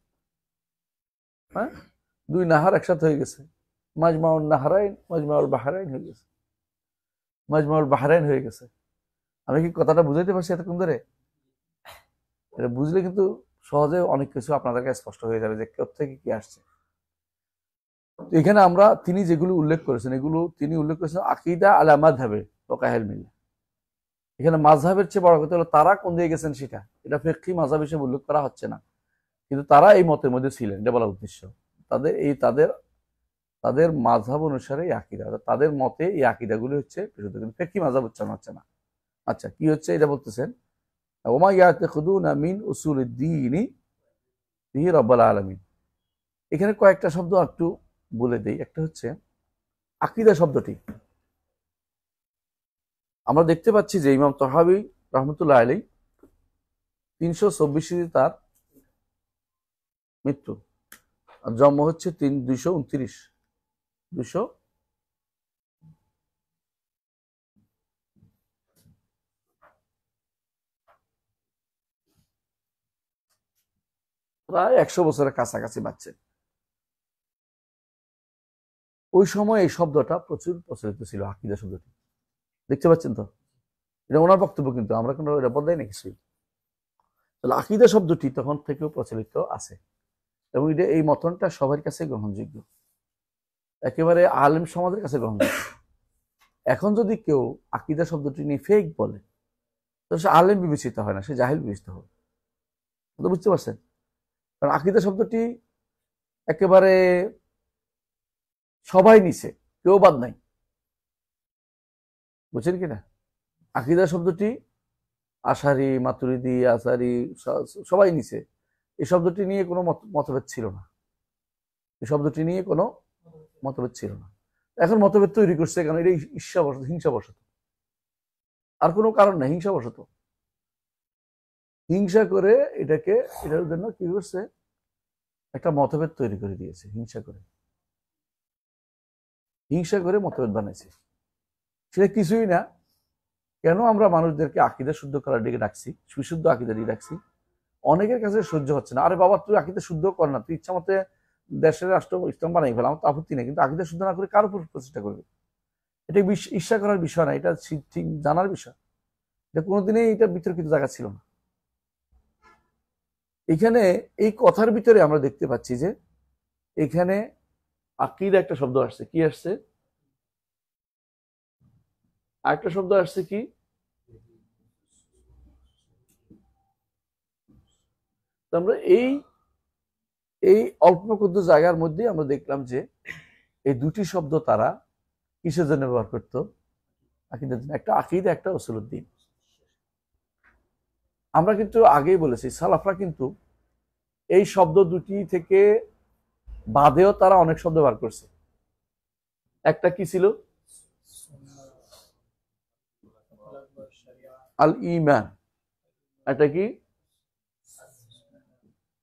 হ্যাঁ, দুই নাহার একসাথে হয়ে গেছে। মাজমাউল নাহরাইন মাজমাউল বাহরাইন হয়ে গেছে, মাজমাউল বাহরাইন হয়ে গেছে। আমি কি কথাটা বুঝাইতে পারছি এতক্ষণ ধরে? এটা বুঝলে কিন্তু সহজে অনেক কিছু আপনাদের কাছে স্পষ্ট হয়ে যাবে যে কোত্থেকে কি আসছে। এখানে আমরা তিনি যেগুলো উল্লেখ করেছেন, এগুলো তিনি উল্লেখ করেছেন আকিদা আলা মাযহাবে ওয়াকাহিল মিল্লাহ। এখানে মাযহাবের চেয়ে বড় কথা হলো তারা কোন দিকে গেছেন সেটা। এটা ফিকহি মাযহাব হিসেবে উল্লেখ করা হচ্ছে না, কিন্তু তারা এই মতের মধ্যে ছিলেন, এটা বলার উদ্দেশ্য। তাদের মাযহাব অনুসারে এই আকিদা, তাদের মতে এই আকিদাগুলি হচ্ছে বিশুদ্ধ, কিন্তু ফিকহি মাযহাব উচ্চারণ হচ্ছে না। আচ্ছা, কি হচ্ছে এটা বলতেছেন, ওমা ইয়াতাখিদুনা মিন উসুলিদ্দীনি বিহি রাব্বুল আলামিন। এখানে কয়েকটা শব্দ একটু বলে দেই। একটা হচ্ছে আকিদা শব্দটি আমরা দেখতে পাচ্ছি যে ইমাম তহাবী রহমতুল্লাহ আলাইহি 324 তার মৃত্যু, আর জন্ম হচ্ছে 229 প্রায় 100 বছরের কাছাকাছি বাচ্চেন। ওই সময় এই শব্দটা প্রচুর প্রচলিত ছিল, আকিদা শব্দটি। দেখতে পাচ্ছেন তো, এটা ওনার বক্তব্য, কিন্তু আমরা কোনো এটা বদলাই না কিছুই। তাহলে আকিদা শব্দটি তখন থেকেও প্রচলিত আছে, এবং এটা এই মতনটা সবার কাছে গ্রহণযোগ্য, একেবারে আলেম সমাজের কাছে গ্রহণযোগ্য। এখন যদি কেউ আকিদা শব্দটি নিয়ে ফেক বলে, তো সে আলেম বিবেচিত হয় না, সে জাহিল বিবেচিত হবে। বুঝতে পারছেন? কারণ আকিদা শব্দটি একেবারে সবাই নিছে, কেউ বাদ নাই। বুঝছেন কিনা? আকিদা শব্দটি আশারি, মাতুরিদি, আসারি সবাই নিছে। এই শব্দটি নিয়ে কোনো মতভেদ ছিল না, এই শব্দটি নিয়ে কোনো মতভেদ ছিল না। এখন মতভেদ তৈরি করছে, কারণ এটা ঈর্ষাবশত, হিংসাবশত, আর কোনো কারণ নাই। হিংসাবশত, হিংসা করে এটার জন্য কি করছে, একটা মতভেদ তৈরি করে দিয়েছে। হিংসা করে মতভেদ বানাইছে। সেটা কিছুই না। কেন আমরা মানুষদেরকে আকিদা শুদ্ধ করার দিকে ডাকছি, বিশুদ্ধ আকিদা দিয়ে ডাকছি? অনেকের কাছে সহ্য হচ্ছে না। আরে বাবা, তুই আকিদা শুদ্ধ কর না, তুই ইচ্ছা মতে দেশের রাষ্ট্র ইসলাম বানাই ফেলা, আমার তো আপত্তি নেই, কিন্তু আকিদা শুদ্ধ না করে কার উপর প্রচেষ্টা করবে? এটা ঈর্ষা করার বিষয় না, এটা ঠিক জানার বিষয়। এটা কোনোদিনই এটা বিতর্কিত জায়গা ছিল না। এখানে এই কথার ভিতরে আমরা দেখতে পাচ্ছি যে এখানে আকিদা একটা শব্দ আসছে, কি আসছে? আরেকটা শব্দ আসছে কি? আমরা এই এই অল্প ক্ষুদ্র জায়গার মধ্যে আমরা দেখলাম যে এই দুটি শব্দ তারা কিসের জন্য ব্যবহার করতো? আকিদার জন্য। একটা আকিদা, একটা উসুলুদ্দিন। আমরা কিন্তু আগেই বলেছি সালাফরা কিন্তু এই শব্দ দুটি থেকে বাদেও তারা অনেক শব্দ ব্যবহার করছে। একটা কি ছিল? আল ঈমান। এটা কি?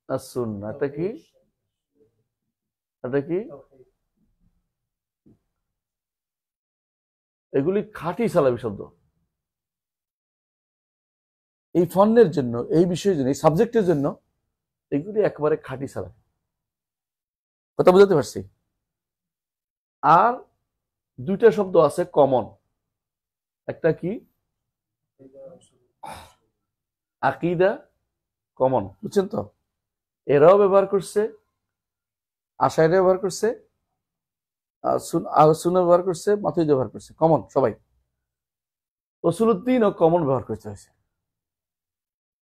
আস-সুন্নাহ। এটা কি? এটা কি? এগুলি খাঁটি সালাফি শব্দ। এই ফন্নের জন্য, এই বিষয়ের জন্য, এই সাবজেক্টের জন্য এগুলি একেবারে খাঁটি সালাফি। কথা বুঝাতে পারছি? আর দুইটা শব্দ আছে কমন। একটা কি? আকিদা কমন, বুঝছেন তো? এরাও ব্যবহার করছে, আশাইরা ব্যবহার করছে, সুন্নাহ ব্যবহার করছে, মাতুরিদি ব্যবহার করছে, কমন সবাই। উসুলুদ্দিন ও কমন ব্যবহার করতে হয়েছে।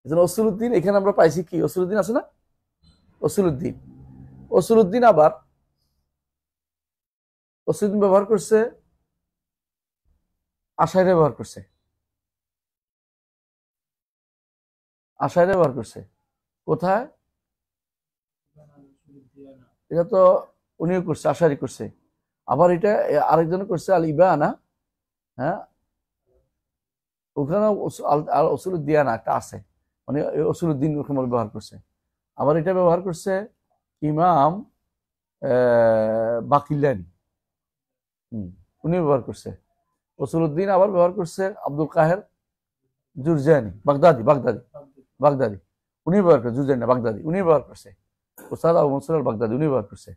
এজন্য উসুলুদ্দিন এখানে আমরা পাইছি কি? উসুলুদ্দিন আছে না? উসুলুদ্দিন। উসুলুদ্দিন আবার উসুলুদ্দিন ব্যবহার করছে, আশাইরা ব্যবহার করছে, আশাইরা ব্যবহার করছে। কোথায়? এটা তো উনিও করছে, আশারি করছে। আবার এটা আরেকজন করছে আল ইবানা। হ্যাঁ, ওখানে উসুলুদ্দিয়ানা একটা আছে, মানে উসুলুদ্দিন ব্যবহার করছে। আবার এটা ব্যবহার করছে ইমাম বাকিল্লানি, উনি ব্যবহার করছে। উসুলুদ্দিন আবার ব্যবহার করছে আব্দুল কাহের জুরজানি, বাগদাদি বাগদাদি বাগদাদি উনি ব্যবহার করছে। জুরজানি না, বাগদাদি উনি ব্যবহার করছে। ওস্তাদ আবু মনসুর আল বাগদাদি উনি ব্যবহার করছে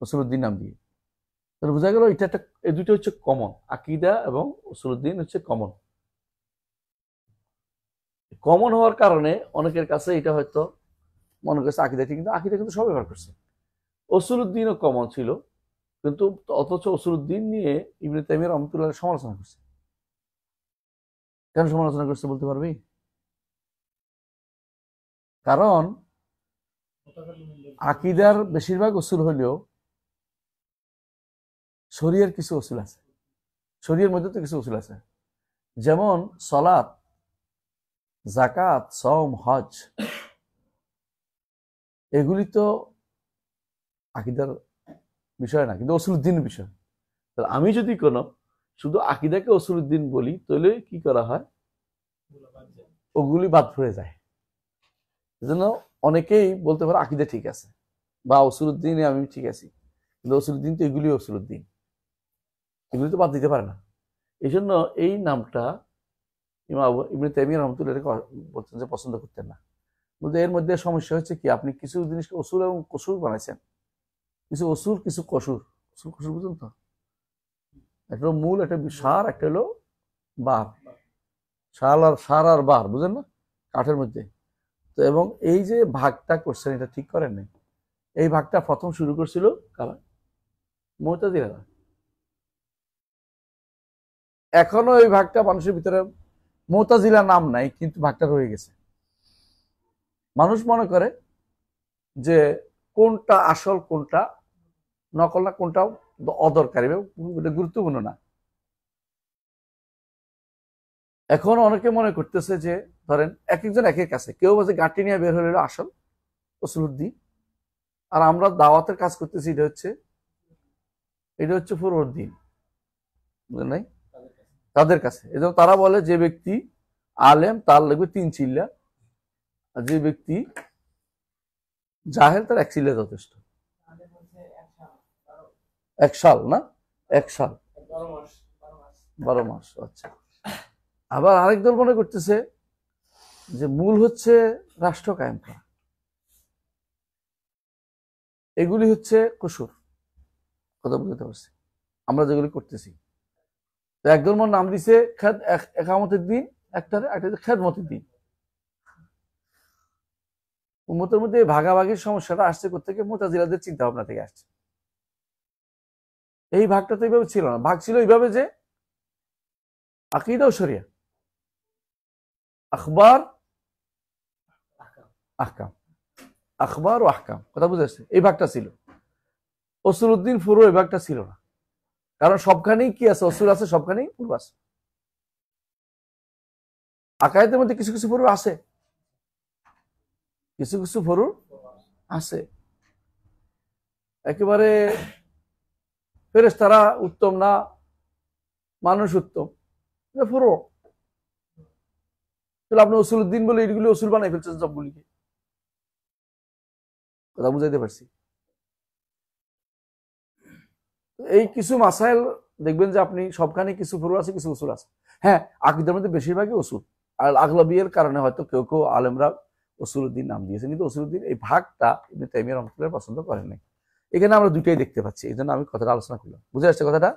উসুলুদ্দিন নাম দিয়ে। তাহলে বোঝা গেল এটা একটা, এই দুটো হচ্ছে কমন। আকিদা এবং উসুলুদ্দিন হচ্ছে কমন। কমন হওয়ার কারণে অনেকের কাছে এটা হয়তো মনে করছে আকিদা ঠিক, কিন্তু আকিদা কিন্তু সব ব্যবহার করছে। উসুলুদ্দিনও কমন ছিল, কিন্তু অথচ উসুলুদ্দিন নিয়ে ইবনে তাইমিয়া রাহমাতুল্লাহ সমালোচনা করছে। কেন সমালোচনা করছে বলতে পারবি? কারণ আকিদার বেশিরভাগ উসুল হলেও শরীয়তের কিছু উসুল আছে, শরীয়তের মধ্যে তো কিছু উসুল আছে। যেমন সালাত, যাকাত, সওম, হজ, এগুলি তো আকিদার বিষয় না, কিন্তু উসুলুদ্দিনের বিষয়। তাহলে আমি যদি কোনো শুধু আকিদাকে উসুলুদ্দিন বলি, তাহলে কি করা হয়? ওগুলি বাদ পড়ে যায়। এজন্য অনেকেই বলতে পারে আকিদা ঠিক আছে বা উসুলুদ্দিনে আমি ঠিক আছি, কিন্তু উসুলুদ্দিন তো এগুলি উসুলুদ্দিন, এগুলি তো বাদ দিতে পারে না। এই জন্য এই নামটা ইমাম ইবনে তাইমিয়া রাহমাতুল্লাহ বলতেন যে পছন্দ করতেন না। বলতে এর মধ্যে সমস্যা হচ্ছে কি, আপনি কিছু জিনিসকে অসুল এবং কসুর বানাইছেন, কিছু অসুল কিছু কসুর। অসুল কসুর বুঝুন তো? একটা হলো মূল, একটা সার, একটা হলো বার। সার আর বার, বুঝেন না? কাঠের মধ্যে তো। এবং এই যে ভাগটা করছেন, এটা ঠিক করেন নাই। এই ভাগটা প্রথম শুরু করছিল কারা? মুতাজিলারা। এখনো এই ভাগটা মানুষের ভিতরে, মুতাজিলা নাম নাই কিন্তু ভাগটা রয়ে গেছে। মানুষ মনে করে যে কোনটা আসল, কোনটা নকল, না কোনটা অদরকারি, গুরুত্বপূর্ণ না। এখন অনেকে মনে করতেছে যে ধরেন এক একজন এক এক কাছে, কেউ বলছে গাঁটি নিয়ে বের হলে আসল উসুলুদ্দিন, আর আমরা দাওয়াতের কাজ করতেছি, এটা হচ্ছে ফুরুদ্দিন, বুঝলেন নাই? তাদের কাছে। এজন্য তারা বলে যে ব্যক্তি আলেম তার লাগবে 3 চিল্লা, আর যে ব্যক্তি জাহেল তার 1 চিল্লা যথেষ্ট। 1 সাল না, 1 সাল 12 মাস। আচ্ছা। আবার আরেক দল মনে করতেছে যে মূল হচ্ছে রাষ্ট্র কায়েম করা, এগুলি হচ্ছে কসুর। কথা বুঝতে পারছি? আমরা যেগুলি করতেছি, একদল নাম দিছে একামতের দিন, একটা খেদমতের দিন। উম্মতের মধ্যে ভাগাভাগির সমস্যাটা আসছে কোথেকে? মুতাজিলাদের চিন্তা ভাবনা থেকে আসছে। এই ভাগটা তো এইভাবে ছিল না, ভাগ ছিল এইভাবে যে আকীদা ও শরিয়া, আখবার আহকাম, আখবার ও আহকাম, কথা বুঝে আসছে? এই ভাগটা ছিল। উসুলউদ্দিন ফুরু এই ভাগটা ছিল না, কারণ সবখানেই কি আছে? উসুল আছে, সবখানেই ফুরু আছে। আকায়েদের মধ্যে কিছু কিছু ফুরু আছে, কিছু কিছু ফুরু আছে। একেবারে ফেরেশতারা উত্তম না, মানুষ উত্তম, ফুরু। তাহলে আপনি উসুলউদ্দিন বলে এইগুলি উসুল বানাই ফেলছেন সবগুলিকে। কথা বুঝাইতে পারছি? এই কিছু মাসাইল দেখবেন যে আপনি সবখানে কিছু ফুরু আছে, কিছু উসুল আছে। হ্যাঁ, আকীদার মধ্যে বেশিরভাগই উসুল, আর আগলাবিয়ার কারণে হয়তো কেউ কেউ আলেমরা উসুলউদ্দিন নাম দিয়েছেন, কিন্তু উসুলউদ্দিন এই ভাগটা ইবনে তাইমিয়া রাহমাতুল্লাহ পছন্দ করেন নাই। এখানে আমরা দুইটাই দেখতে পাচ্ছি, এই জন্য আমি কথাটা আলোচনা করলাম। বুঝে আসছে কথাটা?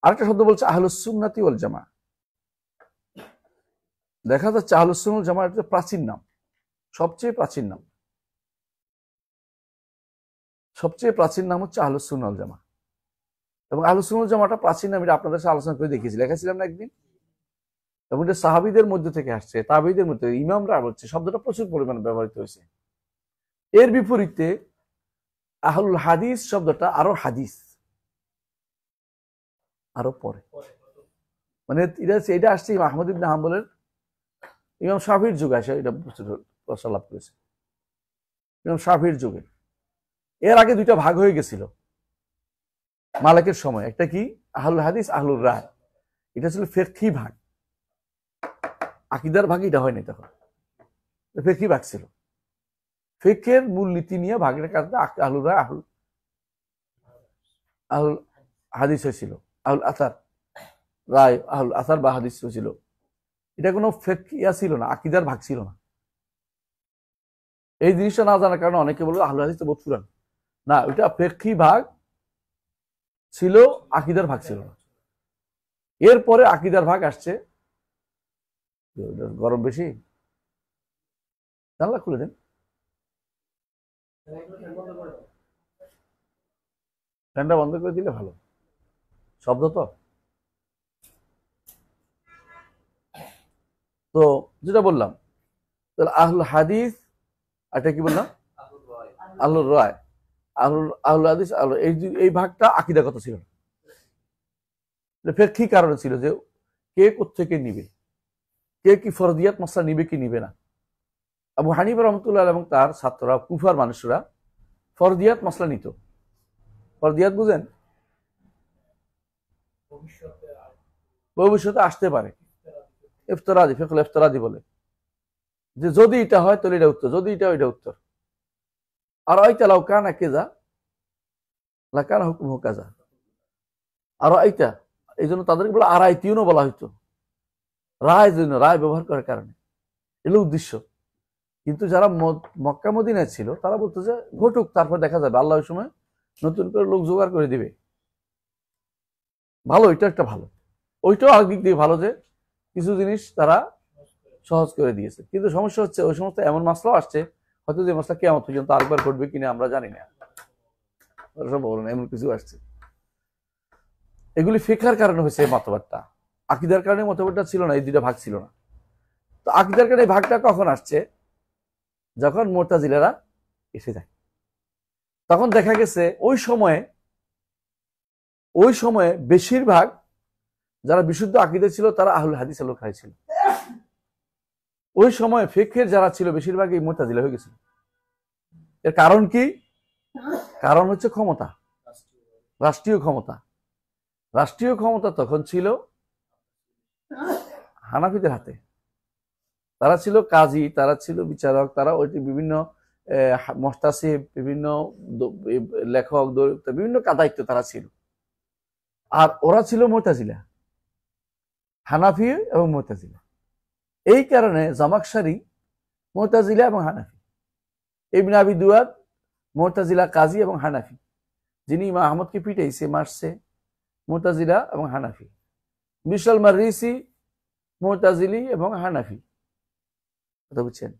আরেকটা শব্দ বলছে আহলুস সুন্নাতি ওয়াল জামা। দেখা যাচ্ছে আহলুস সুন্নাহ ওয়াল জামা একটা প্রাচীন নাম, সবচেয়ে প্রাচীন নাম, সবচেয়ে প্রাচীন নাম হচ্ছে আহলুস সুন্নাহ ওয়াল জামা। এবং আহলুস সুন্নাহ ওয়াল জামাটা প্রাচীন নাম, এটা আপনাদের সাথে আলোচনা করে দেখিয়েছি, লেখাছিলাম না একদিন। এবং এটা সাহাবীদের মধ্যে থেকে আসছে, তাবেঈদের মধ্যে, ইমামরা বলছে, শব্দটা প্রচুর পরিমাণে ব্যবহৃত হয়েছে। এর বিপরীতে আহলুল হাদিস শব্দটা আরো হাদিস, আরো পরে, মানে এটা আসছে আহমদ ইবনে হাম্বলের, ইমাম শাফির যুগে আসে, এটা প্রসার লাভ করেছে ইমাম শাফির যুগে। এর আগে দুইটা ভাগ হয়ে গেছিল মালিকের সময়, একটা কি আহলুল হাদিস, আহলুর রায়, এটা ছিল ফিকহি ভাগ, আকীদার ভাগ এটা হয়নি তখন, ফিকহি ভাগ ছিল। ফিকহের মূল নীতি নিয়ে ভাগের কারণে আহলুর রায়, আহলুল হাদিস হয়েছিল, আহলুল আসার রায়, আহলুল আসার বা হাদিস হয়েছিল। এটা কোনো ফিকহিয়া ছিল না, আকীদার ভাগ ছিল না। এই জিনিসটা না জানার কারণে অনেকে বলবে আহলুল হাদিস তো বহুত পুরান, না, ওইটা ফিকহি ভাগ ছিল, আকীদার ভাগ ছিল না। এরপরে আকীদার ভাগ আসছে। গরম বেশি, জানলা খুলে দেন, ফ্যানটা বন্ধ করে দিলে ভালো, শব্দ তো। তো যেটা বললাম, তাহলে আহলুল হাদিস, এটা কি বললাম, আহলুর রায়, আহলুল হাদিস, এই ভাগটা আকীদাগত ছিল না, ফিকহি কারণে ছিল যে কে কোত্থেকে নিবে, কে কি ফরদিয়াত মাসলা নিবে কি নিবে না। আবু হানিফা রাহমাতুল্লাহ এবং তার ছাত্ররা, কুফার মানুষরা ফরদিয়াত মাসলা নিত। ফরদিয়াত বুঝেন? ভবিষ্যতে আসতে পারে, ইফতরাদি, ফিকহুল ইফতরাদি বলে, যে যদি এটা হয় তাহলে এটা উত্তর, যদি এটা এটা উত্তর। আর আইতা লাউ কানা কাযা লাকানা হুকমুহু কাযা, আর আইতা, এই জন্য তাদেরকে বলে আর আইতিউনও বলা হইতো, রায় জন্য, রায় ব্যবহার করার কারণে, এগুলো উদ্দেশ্য। কিন্তু যারা মক্কা মদিনায় ছিল তারা বলতো যে ঘটুক, তারপর দেখা যাবে, আল্লাহ ওই সময় নতুন করে লোক জোগাড় করে দিবে। ভালো, এটা একটা ভালো, ওইটাও একদিক দিয়ে ভালো যে কিছু জিনিস তারা সহজ করে দিয়েছে। কিন্তু সমস্যা হচ্ছে ওই সমস্ত এমন মাসলাও আসছে হয়তো যে মাসলা কিয়ামত পর্যন্ত আরেকবার ঘটবে কিনা আমরা জানি না, বলেন এমন কিছু আসছে। এগুলি ফিকহের কারণে হয়েছে এই মতবাদটা, আকীদার কারণে মতবাদটা ছিল না, এই দুইটা ভাগ ছিল না। তো আকীদার কারণে এই ভাগটা কখন আসছে? যখন মুতাজিলারা এসে যায়, তখন দেখা গেছে ওই সময়ে বেশিরভাগ যারা বিশুদ্ধ আকীদা ছিল তারা আহলুল হাদিস আহলুল রায় ছিল। ওই সময় ফিকহের যারা ছিল বেশিরভাগ এই মুতাজিলা হয়ে গেছিল। এর কারণ কি? কারণ হচ্ছে ক্ষমতা, রাষ্ট্রীয় ক্ষমতা। রাষ্ট্রীয় ক্ষমতা তখন ছিল হানাফিদের হাতে। তারা ছিল কাজী, তারা ছিল বিচারক, তারা ওইটি বিভিন্ন মুহতাসিব, বিভিন্ন লেখক, বিভিন্ন দায়িত্ব তারা ছিল। আর ওরা ছিল মুতাজিলা, হানাফি এবং মুতাজিলা। এই কারণে জামাখশারী মুতাজিলা এবং হানাফি, ইবনে আবি দুয়াদ মুতাজিলা কাজী এবং হানাফি, যিনি ইমাম আহমদকে পিটাইছে, মারছে, মুতাজিলা এবং হানাফি। বিশাল মাররিসি মুতাজিলি এবং হানাফি, কথা বুঝছেন?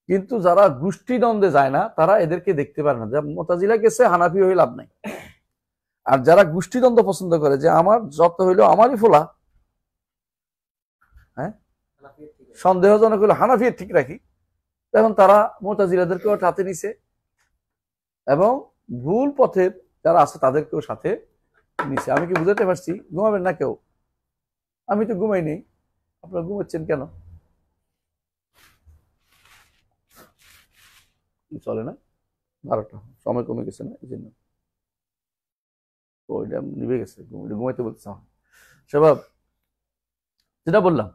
কিন্তু যারা গোষ্ঠী দ্বন্দ্বে যায় না তারা এদেরকে দেখতে পারে না, যা মুতাজিলা গেছে হানাফি হয়ে লাভ নাই। আর যারা গোষ্ঠীদ্বন্দ্ব পছন্দ করে যে আমার যত হইলো আমারই ফোলা, হ্যাঁ সন্দেহজনক হলো হানাফির ঠিক রাখি, তখন তারা মুতাজিলাদেরকেও সাথে নিছে এবং ভুল পথের যারা আছে তাদেরকেও সাথে নিছে। আমি কি বুঝাতে পারছি? ঘুমাবেন না কেউ? আমি তো ঘুমাই নেই, আপনারা ঘুমাচ্ছেন কেন? চলে না 12টা, সময় কমে গেছে না, এই জন্য ওইটা নিভে গেছে, ঘুমাইতে বলতেছে সেবাব। যেটা বললাম,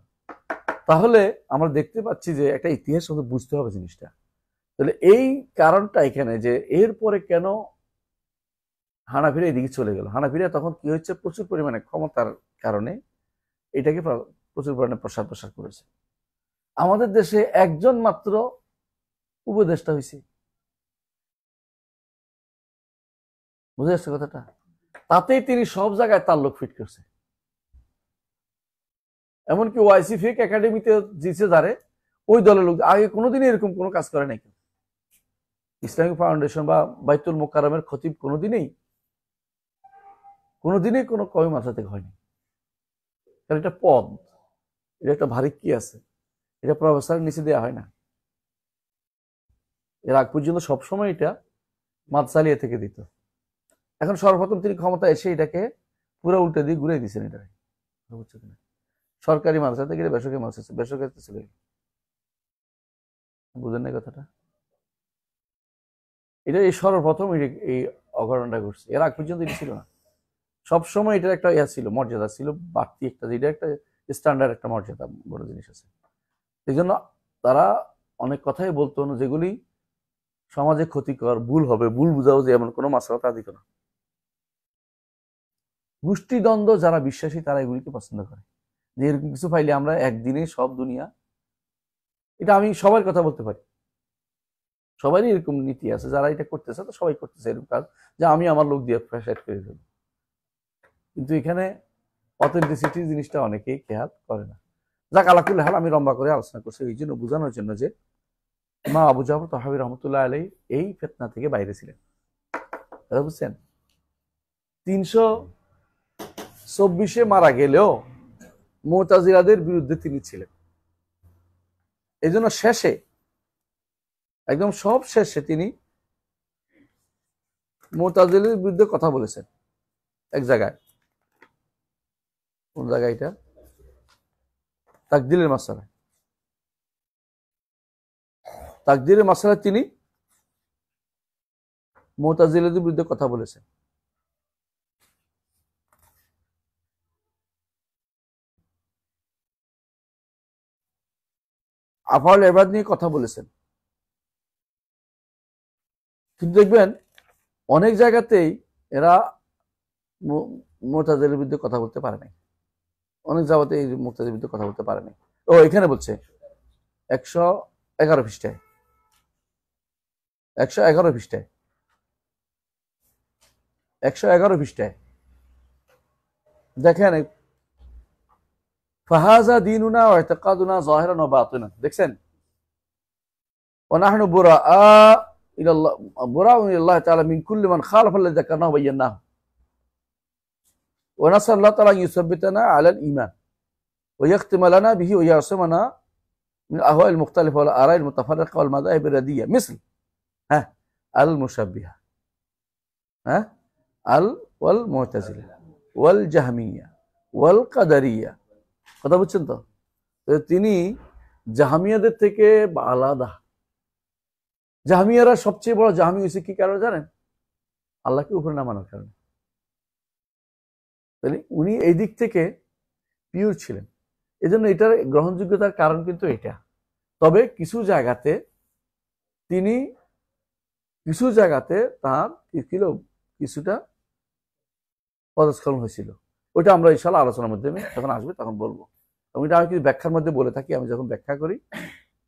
তাহলে আমরা দেখতে পাচ্ছি যে একটা ইতিহাস আমাদের বুঝতে হবে জিনিসটা। তাহলে এই কারণটা এখানে যে এরপরে কেন হানাফিরা এদিকে চলে গেল। হানাফিরা তখন কি হচ্ছে, প্রচুর পরিমাণে ক্ষমতার কারণে এটাকে প্রচুর পরিমাণে প্রসার করেছে। আমাদের দেশে একজন মাত্র উপদেষ্টা হয়েছে, বুঝে যাচ্ছে কথাটা? তাতেই তিনি সব জায়গায় তার লোক ফিট করছে। এমনকি ওয়াইসি ফিক একাডেমিতে জিতে যারে ওই দলের লোক, আগে কোনোদিনই এরকম কোনো কাজ করে নাই। ইসলামিক ফাউন্ডেশন বা বাইতুল মোকাররমের খতিব কোনোদিনই কোনো কমি মাথা থেকে হয়নি। কারণ এটা পদ, এটা একটা ভারী কি আছে, এটা প্রফেসরের নিচে দেওয়া হয় না। এর আগ পর্যন্ত সবসময় এটা মাদসালিয়া থেকে দিত। এখন সর্বপ্রথম তিনি ক্ষমতা এসে এটাকে পুরো উল্টে দিয়ে ঘুরে দিচ্ছেন। এটা বুঝছো কিনা? সরকারি মাদ্রাসা থেকে বেসরকারি মাদ্রাসা, বেসরকারিতে চলে গেল। বুঝেন না কথাটা? এটা এই সর্বপ্রথম এই অঘটনটা ঘটছে। এর আগ পর্যন্ত এটা ছিল না। সবসময় এটার একটা ছিল, মর্যাদা ছিল বাড়তি একটা, যেটা একটা স্ট্যান্ডার্ড একটা মর্যাদা বড় জিনিস আছে। এই জন্য তারা অনেক কথাই বলতো না যেগুলি সমাজে ক্ষতিকর, ভুল হবে, ভুল বুঝাও যে এমন কোনো মাসলা তা দিত না। গোষ্ঠীদ্বন্দ্ব যারা বিশ্বাসী তারা এগুলিকে পছন্দ করে, যে এরকম কিছু পাইলে আমরা একদিনে সব দুনিয়া। এটা আমি সবার কথা বলতে পারি, সবারই এরকম নীতি আছে, যারা এটা করতেছে তো সবাই করতেছে এরকম কাজ, যে আমি আমার লোক দিয়ে সেট করে ফেলব। কিন্তু এখানে অথেন্টিসিটি জিনিসটা অনেকেই খেয়াল করে না। যাক আলাকুল হাল, আমি লম্বা করে আলোচনা করছি এই জন্য বোঝানোর জন্য যে মা আবু জাফর তাহাবী রহমতুল্লাহ আলাই এই ফিতনা থেকে বাইরে ছিলেন। বুঝছেন? 324 মারা গেলেও মুতাজিলাদের বিরুদ্ধে তিনি ছিলেন। এই জন্য শেষে, একদম সব শেষে তিনি মুতাজিলাদের বিরুদ্ধে কথা বলেছেন এক জায়গায়। কোন জায়গায়? এটা তাকদীরের মাসআলায়। তাকদীরের মাসআলায় তিনি মুতাজিলাদের বিরুদ্ধে কথা বলেছেন। আফআল ইবাদ নিয়ে কথা বলেছেন। কিন্তু দেখবেন অনেক জায়গাতেই এরা মুতাজিলাদের বিরুদ্ধে কথা বলতে পারে নাই। অনেক জায়গাতে এই মুতাজিলাদের বিরুদ্ধে কথা বলতে পারে নাই। ও এখানে বলছে 111 পৃষ্ঠায়, 111 পৃষ্ঠায়, 111 পৃষ্ঠায় দেখেন, ফাহাজা দীনুনা ওয়া ইতিকাদুনা যাহিরান ওয়া বাতিনান। দেখছেন? ওয়া নাহনু বুরাআ ইলাল্লাহ তাআলা মিন কুল্লি মান খালাফা আল্লাযী যাকারনাহু ওয়া বায়্যানাহু ওয়া নাসআলুল্লাহ তাআলা আন ইউসাব্বিতানা আলাল ঈমান ওয়া ইয়াখতিমা লানা বিহি ওয়া ইয়াসিমানা মিন আহওয়াইল মুখতালিফা ওয়াল আরাইল মুতাফাররিকা ওয়াল মাযাহিবির রাদিয়া মিসল আল মুশাব্বিহা ওয়াল মু'তাজিলা ওয়াল জাহমিয়া ওয়াল কাদারিয়া। কথা বুঝছেন তো? তিনি জাহামিয়াদের থেকে আলাদা। জাহামিয়ারা সবচেয়ে বড় জাহামি হয়েছে কি কারণে জানেন? আল্লাহকে উপরে না মানার কারণে। তাহলে উনি এই দিক থেকে পিওর ছিলেন। এই জন্য এটার গ্রহণযোগ্যতার কারণ কিন্তু এটা। তবে কিছু জায়গাতে তার কিছুটা পদস্খলন হয়েছিল। ওইটা আমরা ইনশাআল্লাহ আলোচনার মাধ্যমে যখন আসবে তখন বলবো। এবং এটা আমি কিছু ব্যাখ্যার মধ্যে বলে থাকি, আমি যখন ব্যাখ্যা করি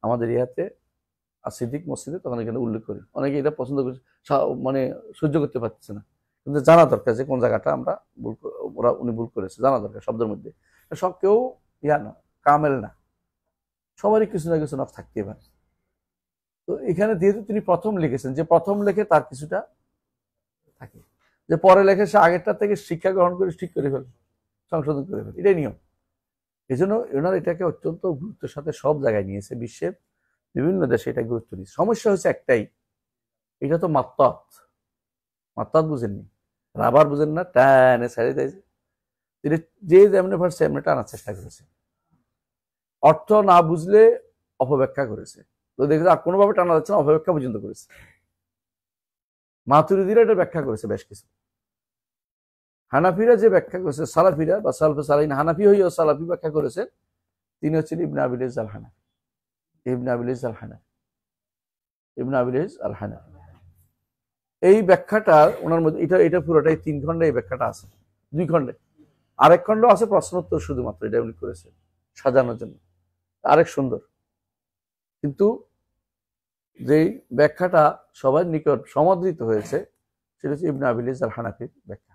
আমাদের ইয়াতে সিদ্দিক মসজিদে, তখন এখানে উল্লেখ করি। অনেকে এটা পছন্দ করছে, মানে সহ্য করতে পারতেছে না, কিন্তু জানা দরকার যে কোন জায়গাটা আমরা উনি ভুল করেছে, জানা দরকার। শব্দের মধ্যে সব কেউ না, কামেল না, সবারই কিছু না কিছু নক থাকতে পারে। তো এখানে যেহেতু তিনি প্রথম লিখেছেন, যে প্রথম লেখে তার কিছুটা থাকে। যে পরে লেখে সে আগেরটা থেকে শিক্ষা গ্রহণ করে ঠিক করে ফেলে, সংশোধন করে ফেলে, এটাই নিয়ম। এই জন্য ওনার এটাকে অত্যন্ত গুরুত্বের সাথে সব জায়গায় নিয়েছে, বিশ্বের বিভিন্ন দেশে এটা গুরুত্ব দিয়েছে। সমস্যা হচ্ছে একটাই, এটা তো মাত্তাত, মাত্তাত বুঝেননি, রাবার বুঝেন না, টানে ছেড়ে দিয়েছে, যে যেমনি পারছে এমনি টানার চেষ্টা করেছে, অর্থ না বুঝলে অপব্যাখ্যা করেছে, তো দেখেছে আর কোনোভাবে টানা যাচ্ছে না, অপব্যাখ্যা পর্যন্ত করেছে। মাতুরিদিরা এটা ব্যাখ্যা করেছে বেশ কিছু, হানাফিরা যে ব্যাখ্যা করেছে, সালাফিরা বা সালফে সালাইন, হানাফি হইয়া সালাফি ব্যাখ্যা করেছে, তিনি হচ্ছেন Ibn Abil Izz al Hanafi, Ibn Abil Izz al Hanafi, Ibn Abil Izz al Hanafi. এই ব্যাখ্যাটা ওনার মধ্যে, এটা পুরোটাই 3 খণ্ডে এই ব্যাখ্যাটা আছে, 2 খণ্ডে, আরেক খণ্ড আছে প্রশ্নোত্তর, শুধুমাত্র এটা উনি করেছেন সাজানোর জন্য, আরেক সুন্দর। কিন্তু যেই ব্যাখ্যাটা সবার নিকট সমাদৃত হয়েছে সেটা হচ্ছে ইবনে আবিল ইজ আল হানাফির ব্যাখ্যা।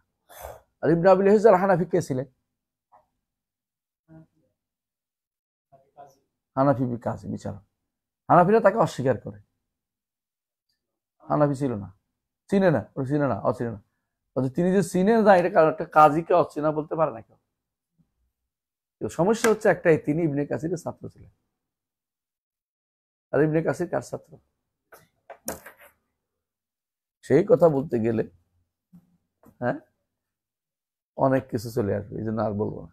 আর ইবনে আবিল ইজ আল হানাফি কে ছিলেন? হানাফি কাজী বিচারক। হানাফিরা তাকে অস্বীকার করে, হানাফি ছিল না, চিনে না, ও চিনে না, অচিনে না। তিনি যে চিনে না, এটা কারণ একটা কাজীকে অচেনা বলতে পারে না কেউ। সমস্যা হচ্ছে একটাই, তিনি ইবনে কাসিরের ছাত্র ছিলেন। আর ইবনে কাসির কার ছাত্র? সেই কথা বলতে গেলে হ্যাঁ অনেক কিছু চলে আসবে, এই জন্য আর বলবো না।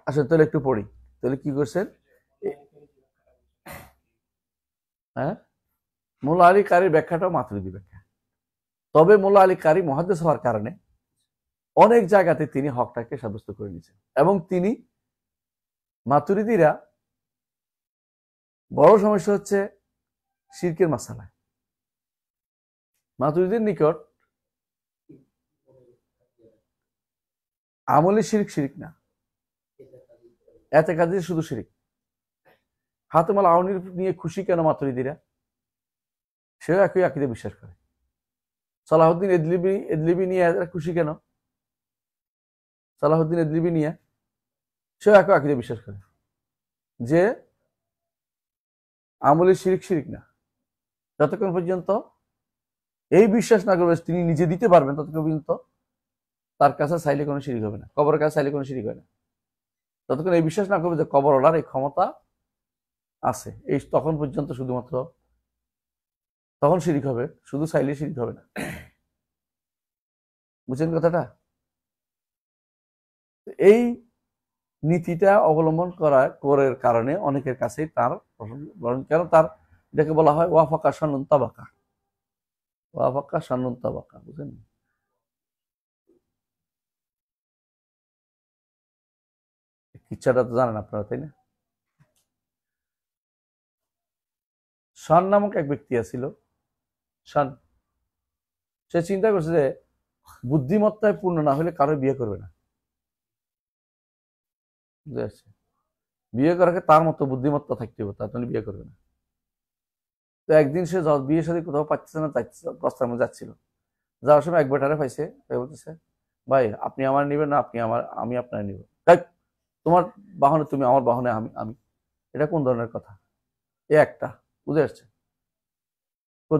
আসলে তাহলে একটু পড়ি, তাহলে কি করছেন? হ্যাঁ, মোল্লা আলী কারির ব্যাখ্যাটাও মাতুরিদি ব্যাখ্যা। তবে মোল্লা আলী কারি মুহাদ্দিস হওয়ার কারণে অনেক জায়গাতে তিনি হকটাকে সাব্যস্ত করে নিয়েছেন, এবং তিনি মাতুরিদিরা বড় সমস্যা হচ্ছে শিরকের মাসালায়। মাতুরিদির নিকট আমলি শিরিক শিরিক না, এতে কাজে শুধু শিরিক। হাতেম আল আউনির নিয়ে খুশি কেন মাতুরিদিরা? সেও একই আকীদা বিশ্বাস করে। সালাহুদ্দিন এদলিবি নিয়ে খুশি কেন? সালাহুদ্দিন এদলিবি নিয়ে সেও একই আকীদা বিশ্বাস করে যে আমলি শিরিক শিরিক না। যতক্ষণ পর্যন্ত এই বিশ্বাস না করবে তিনি নিজে দিতে পারবেন, ততক্ষণ পর্যন্ত তার কাছে চাইলে কোনো শিরিক হবে না, কবরের কাছে চাইলে কোনো শিরিক হয় না। ততক্ষণ এই বিশ্বাস না করবে যে কবরওয়ালার এই ক্ষমতা আছে, এই তখন পর্যন্ত শুধুমাত্র তখন শিরিক হবে, শুধু চাইলে শিরিক হবে না। বুঝছেন কথাটা? এই নীতিটা অবলম্বন করার কারণে অনেকের কাছেই তার কেন তার এটাকে বলা হয় ওয়াফাকা শানুন তাবাকা, ওয়াফাকা শানুন তাবাকা। বুঝলেন? ইচ্ছাটা তো জানেন আপনারা, তাই না? শান নামক এক ব্যক্তি আছিল, শান, সে চিন্তা করছে যে বুদ্ধিমত্তায় পূর্ণ না হলে কারো বিয়ে করবে না। বুঝতে পারছে? বিয়ে করাকে তার মতো বুদ্ধিমত্তা থাকতে হবে, তার জন্য বিয়ে করবে না। তো একদিন সে বিয়ের সাথে কোথাও পাচ্ছে না, রাস্তার মধ্যে যাচ্ছিল, যাওয়ার সময় এক বেটারে পাইছে, বলতেছে ভাই আপনি আমার নিবেন না, আমি আপনার নিব। তোমার বাহনে তুমি, আমার বাহনে আমি আমি এটা কোন ধরনের কথা? এ একটা, বুঝে আসছে?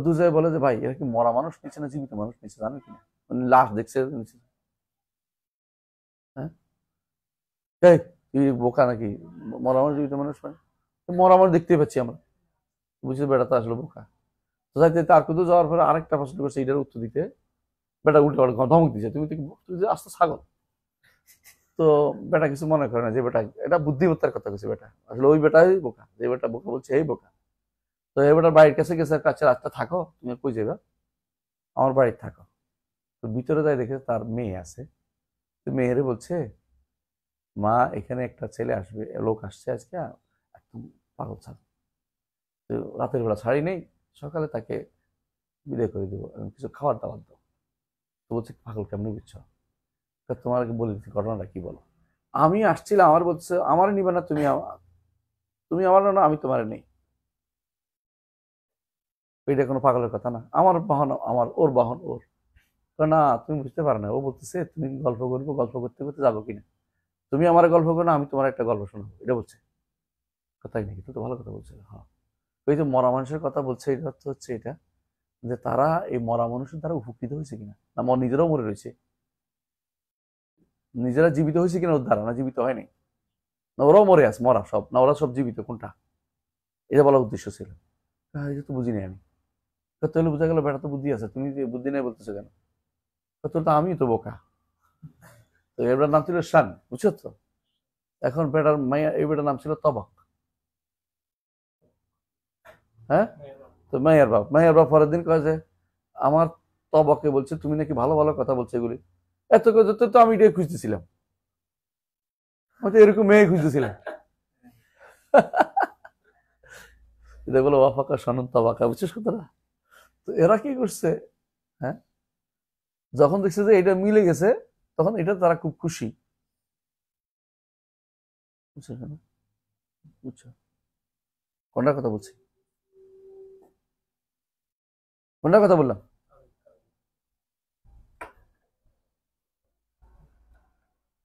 দুজায় বলে যে ভাই এরা কি মরা মানুষ নিচ্ছে না জীবিত মানুষ নিচ্ছে জানেন কিনা, মানে লাশ দেখছে নিচ্ছে। হ্যাঁ, তুই বোকা নাকি? মরা মানুষ জীবিত মানুষ মানে মরা মানুষ দেখতে পাচ্ছি আমরা, বুঝছি বেটা তো আসলে বোকা। তো যাইতে তার কোথাও যাওয়ার পরে আরেকটা প্রশ্ন করছে, এটার উত্তর দিতে বেটা উল্টো ধমক দিচ্ছে, তুমি তো আস্তে ছাগল। তো বেটা কিছু মনে করে না, যে বেটা এটা বুদ্ধিমত্তার কথা বলছে, বেটা আসলে ওই বেটাই বোকা, যে বেটা বোকা বলছে এই বোকা। তো এই বেটার বাড়ির কাছে গেছে, কাছে রাস্তা থাকো, তুমি কই যাবে? আমার বাড়িতে থাকো। তো ভিতরে যাই দেখে তার মেয়ে আছে, তো মেয়েরে বলছে মা এখানে একটা ছেলে আসবে, লোক আসছে আজকে, একদম পাগল ছাগল, তো রাতের বেলা ছাড়ি নেই, সকালে তাকে বিদায় করে দেবো এবং কিছু খাবার দাবার দাও। তো বলছে পাগল কেমনি বুঝছো? তোমার বলে দিচ্ছি ঘটনাটা কি, বলো। আমি আসছিলাম, আমার বলছে আমার নিবে না, তুমি আমার না, আমি তোমার নেই। এটা কোনো পাগলের কথা না, আমার বাহন আমার, ওর বাহন ওর। না তুমি বুঝতে পারো না, ও বলতেছে তুমি গল্প করবো, গল্প করতে করতে যাবো কিনা, তুমি আমার গল্প করো না, আমি তোমার একটা গল্প শোনাবো, এটা বলছে। কথাই নাকি? তো ভালো কথা বলছে। হ্যাঁ, ওই যে মরা মানুষের কথা বলছে, এটা হচ্ছে এটা যে তারা এই মরা মানুষের দ্বারা উপকৃত হয়েছে কিনা, না নিজেরাও মরে রয়েছে, নিজেরা জীবিত হয়েছে কিনা ওর দ্বারা, না জীবিত হয়নি, না ওরাও মরে আছে, মরা সব, না ওরা সব জীবিত, কোনটা? এটা বলার উদ্দেশ্য ছিল। এটা তো বুঝিনি আমি। তাহলে বোঝা গেল বেটা তো বুদ্ধি আছে, তুমি যে বুদ্ধি নেই বলতেছো কেন? তো আমি তো বোকা। তো এবার নাম ছিল শান, বুঝছো তো? এখন বেটার মাইয়া, এই বেটার নাম ছিল তবাক। হ্যাঁ, তো মাইয়ার বাপ পরের দিন কয় যে আমার তবাকে বলছে তুমি নাকি ভালো ভালো কথা বলছো, এগুলি এত কথা তো আমি এটাই খুঁজতেছিলাম, আমি তো এরকম মেয়ে খুঁজতেছিলাম। এটা বলো ওয়াফাকা সনন তবাকা, বুঝছিস কথাটা? তো এরা কি করছে, হ্যাঁ, যখন দেখছে যে এটা মিলে গেছে তখন এটা তারা খুব খুশি, বুঝছো কেন? বুঝছো কোনটার কথা বলছি, কোনটার কথা বললাম?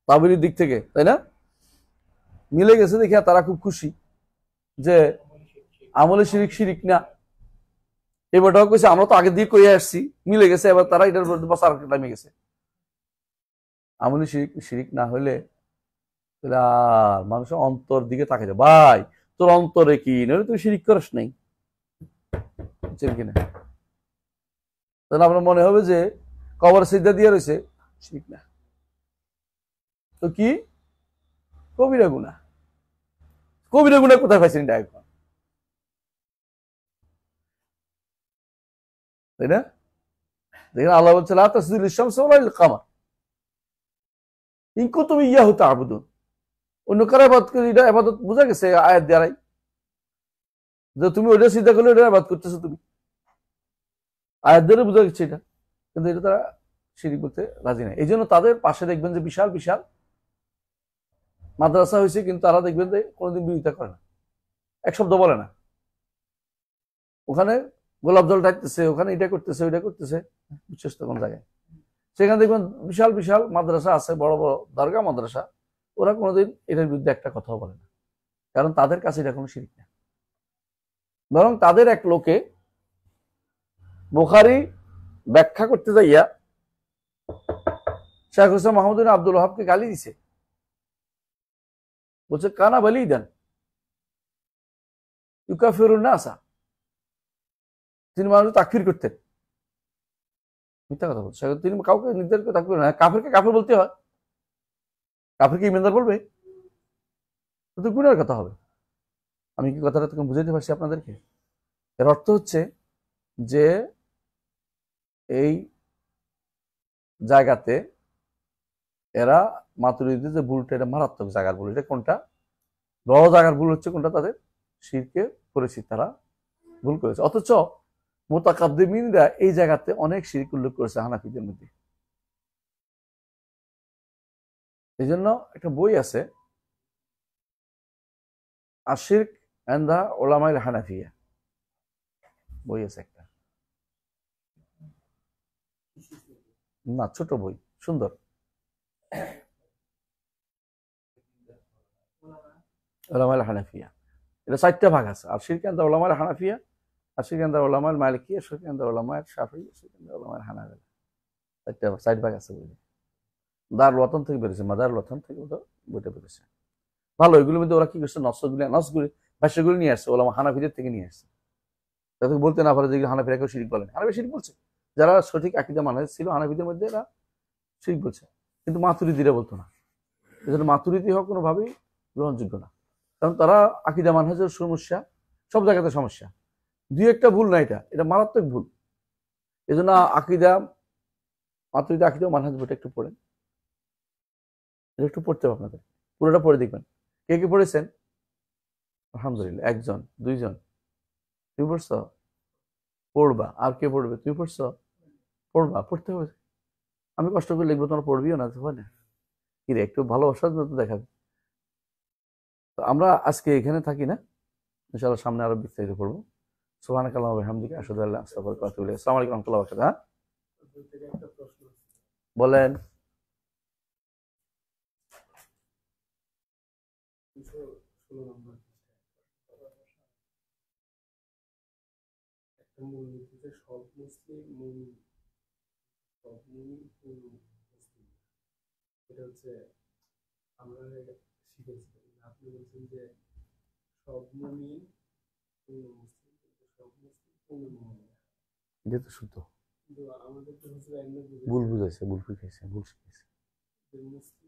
তাবিরির দিক থেকে, তাই না? মিলে গেছে দেখে তারা খুব খুশি যে আমলে শিরিক শিরিক না। এবারটাও কইছে আমরা তো আগে দিয়ে কইয়া আসছি, মিলে গেছে, এবার তারা এটার বসার নামে গেছে। আমলে শিরিক শিরিক না হলে আর মানুষের অন্তর দিকে তাকে যায়, ভাই তোর অন্তরে কি নইলে তুই শিরিক করিস নাই, বুঝছেন কিনা? তাহলে আপনার মনে হবে যে কবর সিদ্ধা দিয়ে রয়েছে, শিরিক না তো কি, কবিরা গুনাহ। কবিরা গুনাহ কোথায় পাইছেন এটা এখন, তাই না? দেখেন আল্লাহ বলছে লা তাসজুদু লিশ-শামসি ওয়া লিল কামার ইন কুনতুম ইয়াহু তা'বুদুন। অন্য কারো ইবাদত করে, এটা ইবাদত বোঝা গেছে আয়াত দ্বারাই, যে তুমি ওইটা সিদ্ধা করলে ওইটা ইবাদত করতেছো তুমি, আয়াত দ্বারা বোঝা গেছে এটা। কিন্তু এটা তারা শিরিক বলতে রাজি নাই। এই জন্য তাদের পাশে দেখবেন যে বিশাল বিশাল মাদ্রাসা হয়েছে, কিন্তু তারা দেখবেন যে কোনোদিন বিরোধিতা করে না, এক শব্দ বলে না। ওখানে গোলাপ জল ডাকতেছে, ওখানে এটা করতেছে ওইটা করতেছে, বুঝছিস তো কোন জায়গায়? সেখানে দেখবেন বিশাল বিশাল মাদ্রাসা আছে, বড় বড় দরগা মাদ্রাসা, ওরা কোনোদিন এটার বিরুদ্ধে একটা কথাও বলে না, কারণ তাদের কাছে এটা কোনো শিরিক না। বরং তাদের এক লোকে বুখারী ব্যাখ্যা করতে যাইয়া শেখ হোসেন মাহমুদ আব্দুল ওহাবকে গালি দিছে, বলছে কানা বালিদান ইউকাফিরুন নাসা, তিনি মানুষ তাকফির করতেন। মিথ্যা কথা বলছে, তিনি কাউকে নির্ধারিত তাকফির না, কাফেরকে কাফের বলতে হয়, কাফেরকে ইমানদার বলবে তো গুনার কথা হবে। আমি কি কথাটা তখন বুঝাইতে পারছি আপনাদেরকে? এর অর্থ হচ্ছে যে এই জায়গাতে এরা মাতুরিদের যে ভুলটা, এটা মারাত্মক জায়গার ভুল। এটা কোনটা বড় জায়গার ভুল হচ্ছে কোনটা? তাদের শিরকে করেছি, তারা ভুল করেছে। অথচ মুতাকাদ্দিমিনরা এই জায়গাতে অনেক শিরক উল্লেখ করেছে হানাফিদের মধ্যে। এই জন্য একটা বই আছে আশিরক এন্ড দা ওলামাইল হানাফিয়া, বই আছে একটা, না ছোট বই, সুন্দর, ওলামাইল হানাফিয়া। এটা 4টা ভাগ আছে, আর শিরক এন্ড দা ওলামাইল হানাফিয়া, আর শিরক এন্ড দা ওলামাইল মালিকিয়া, শিরক এন্ড দা ওলামাইল শাফিঈ, শিরক এন্ড দা ওলামাইল হানাফিয়া। 4 ভাগ আছে বই। দারুল ওয়াতন থেকে বেরিয়েছে, মাদারুল ওয়াতন থেকে বইটা বেরিয়েছে। ভালো, এগুলোর মধ্যে ওরা কি করছে, নসগুলি ভাষ্যগুলি নিয়ে আসছে, ওলামা হানাফিদের থেকে নিয়ে আসছে, যাতে বলতে না পারে যে হানাফিরা কেউ শিরিক বলেন। হানাফি শিরিক বলছে, যারা সঠিক আকীদা মানহাজ ছিল হানাফিদের মধ্যে এরা শিরিক বলছে, কিন্তু মাতুরিদিরা বলতো না। এজন্য মাতুরিদি হওয়া কোনোভাবেই গ্রহণযোগ্য না, কারণ তারা আকীদা মানহাজের সমস্যা, সব জায়গাতে সমস্যা, দুই একটা ভুল না, এটা এটা মারাত্মক ভুল। এজন্য আকীদা, মাতুরিদি আকীদা মানহাজ বইটা একটু পড়েন, এটা একটু পড়তে হবে আপনাদের, পুরোটা পড়ে দেখবেন। কে কে পড়েছেন? আলহামদুলিল্লাহ, একজন দুইজন। তুমি পড়ছো? পড়বা। আর কে পড়বে? তুমি পড়ছো? পড়বা, পড়তে হবে। আমি কষ্ট করে লিখবো, তোমার পড়বিও না, হয় না? কি রে, একটু ভালোবাসার মতো দেখাবে। তো আমরা আজকে এখানে থাকি না, ইনশাআল্লাহ সামনে আরো বিস্তারিত পড়বো। সুবহানাকাল্লাহু ওয়া বিহামদিকা আশহাদু আল্লা ইলাহা ইল্লা আনতা আস্তাগফিরুকা ওয়া আতুবু ইলাইক। আসসালামু আলাইকুম ওয়া রাহমাতুল্লাহি ওয়া বারাকাতুহু। হ্যাঁ বলেন। মূলনীতিতে সব মুসলিম মুমিন, সব মুমিন পূর্ণ মুসলিম, এটা হচ্ছে আমরা শিখেছি। আপনি বলছেন যে সব মুমিন পূর্ণ মুসলিম, কিন্তু সব মুসলিম পূর্ণ মুমিন না। এটা তো শুদ্ধ। কিন্তু আমাদের তো হুজুর একদম ভুল বুঝাইছে, ভুল শিখাইছে, ভুল শিখাইছে। যে মুসলিম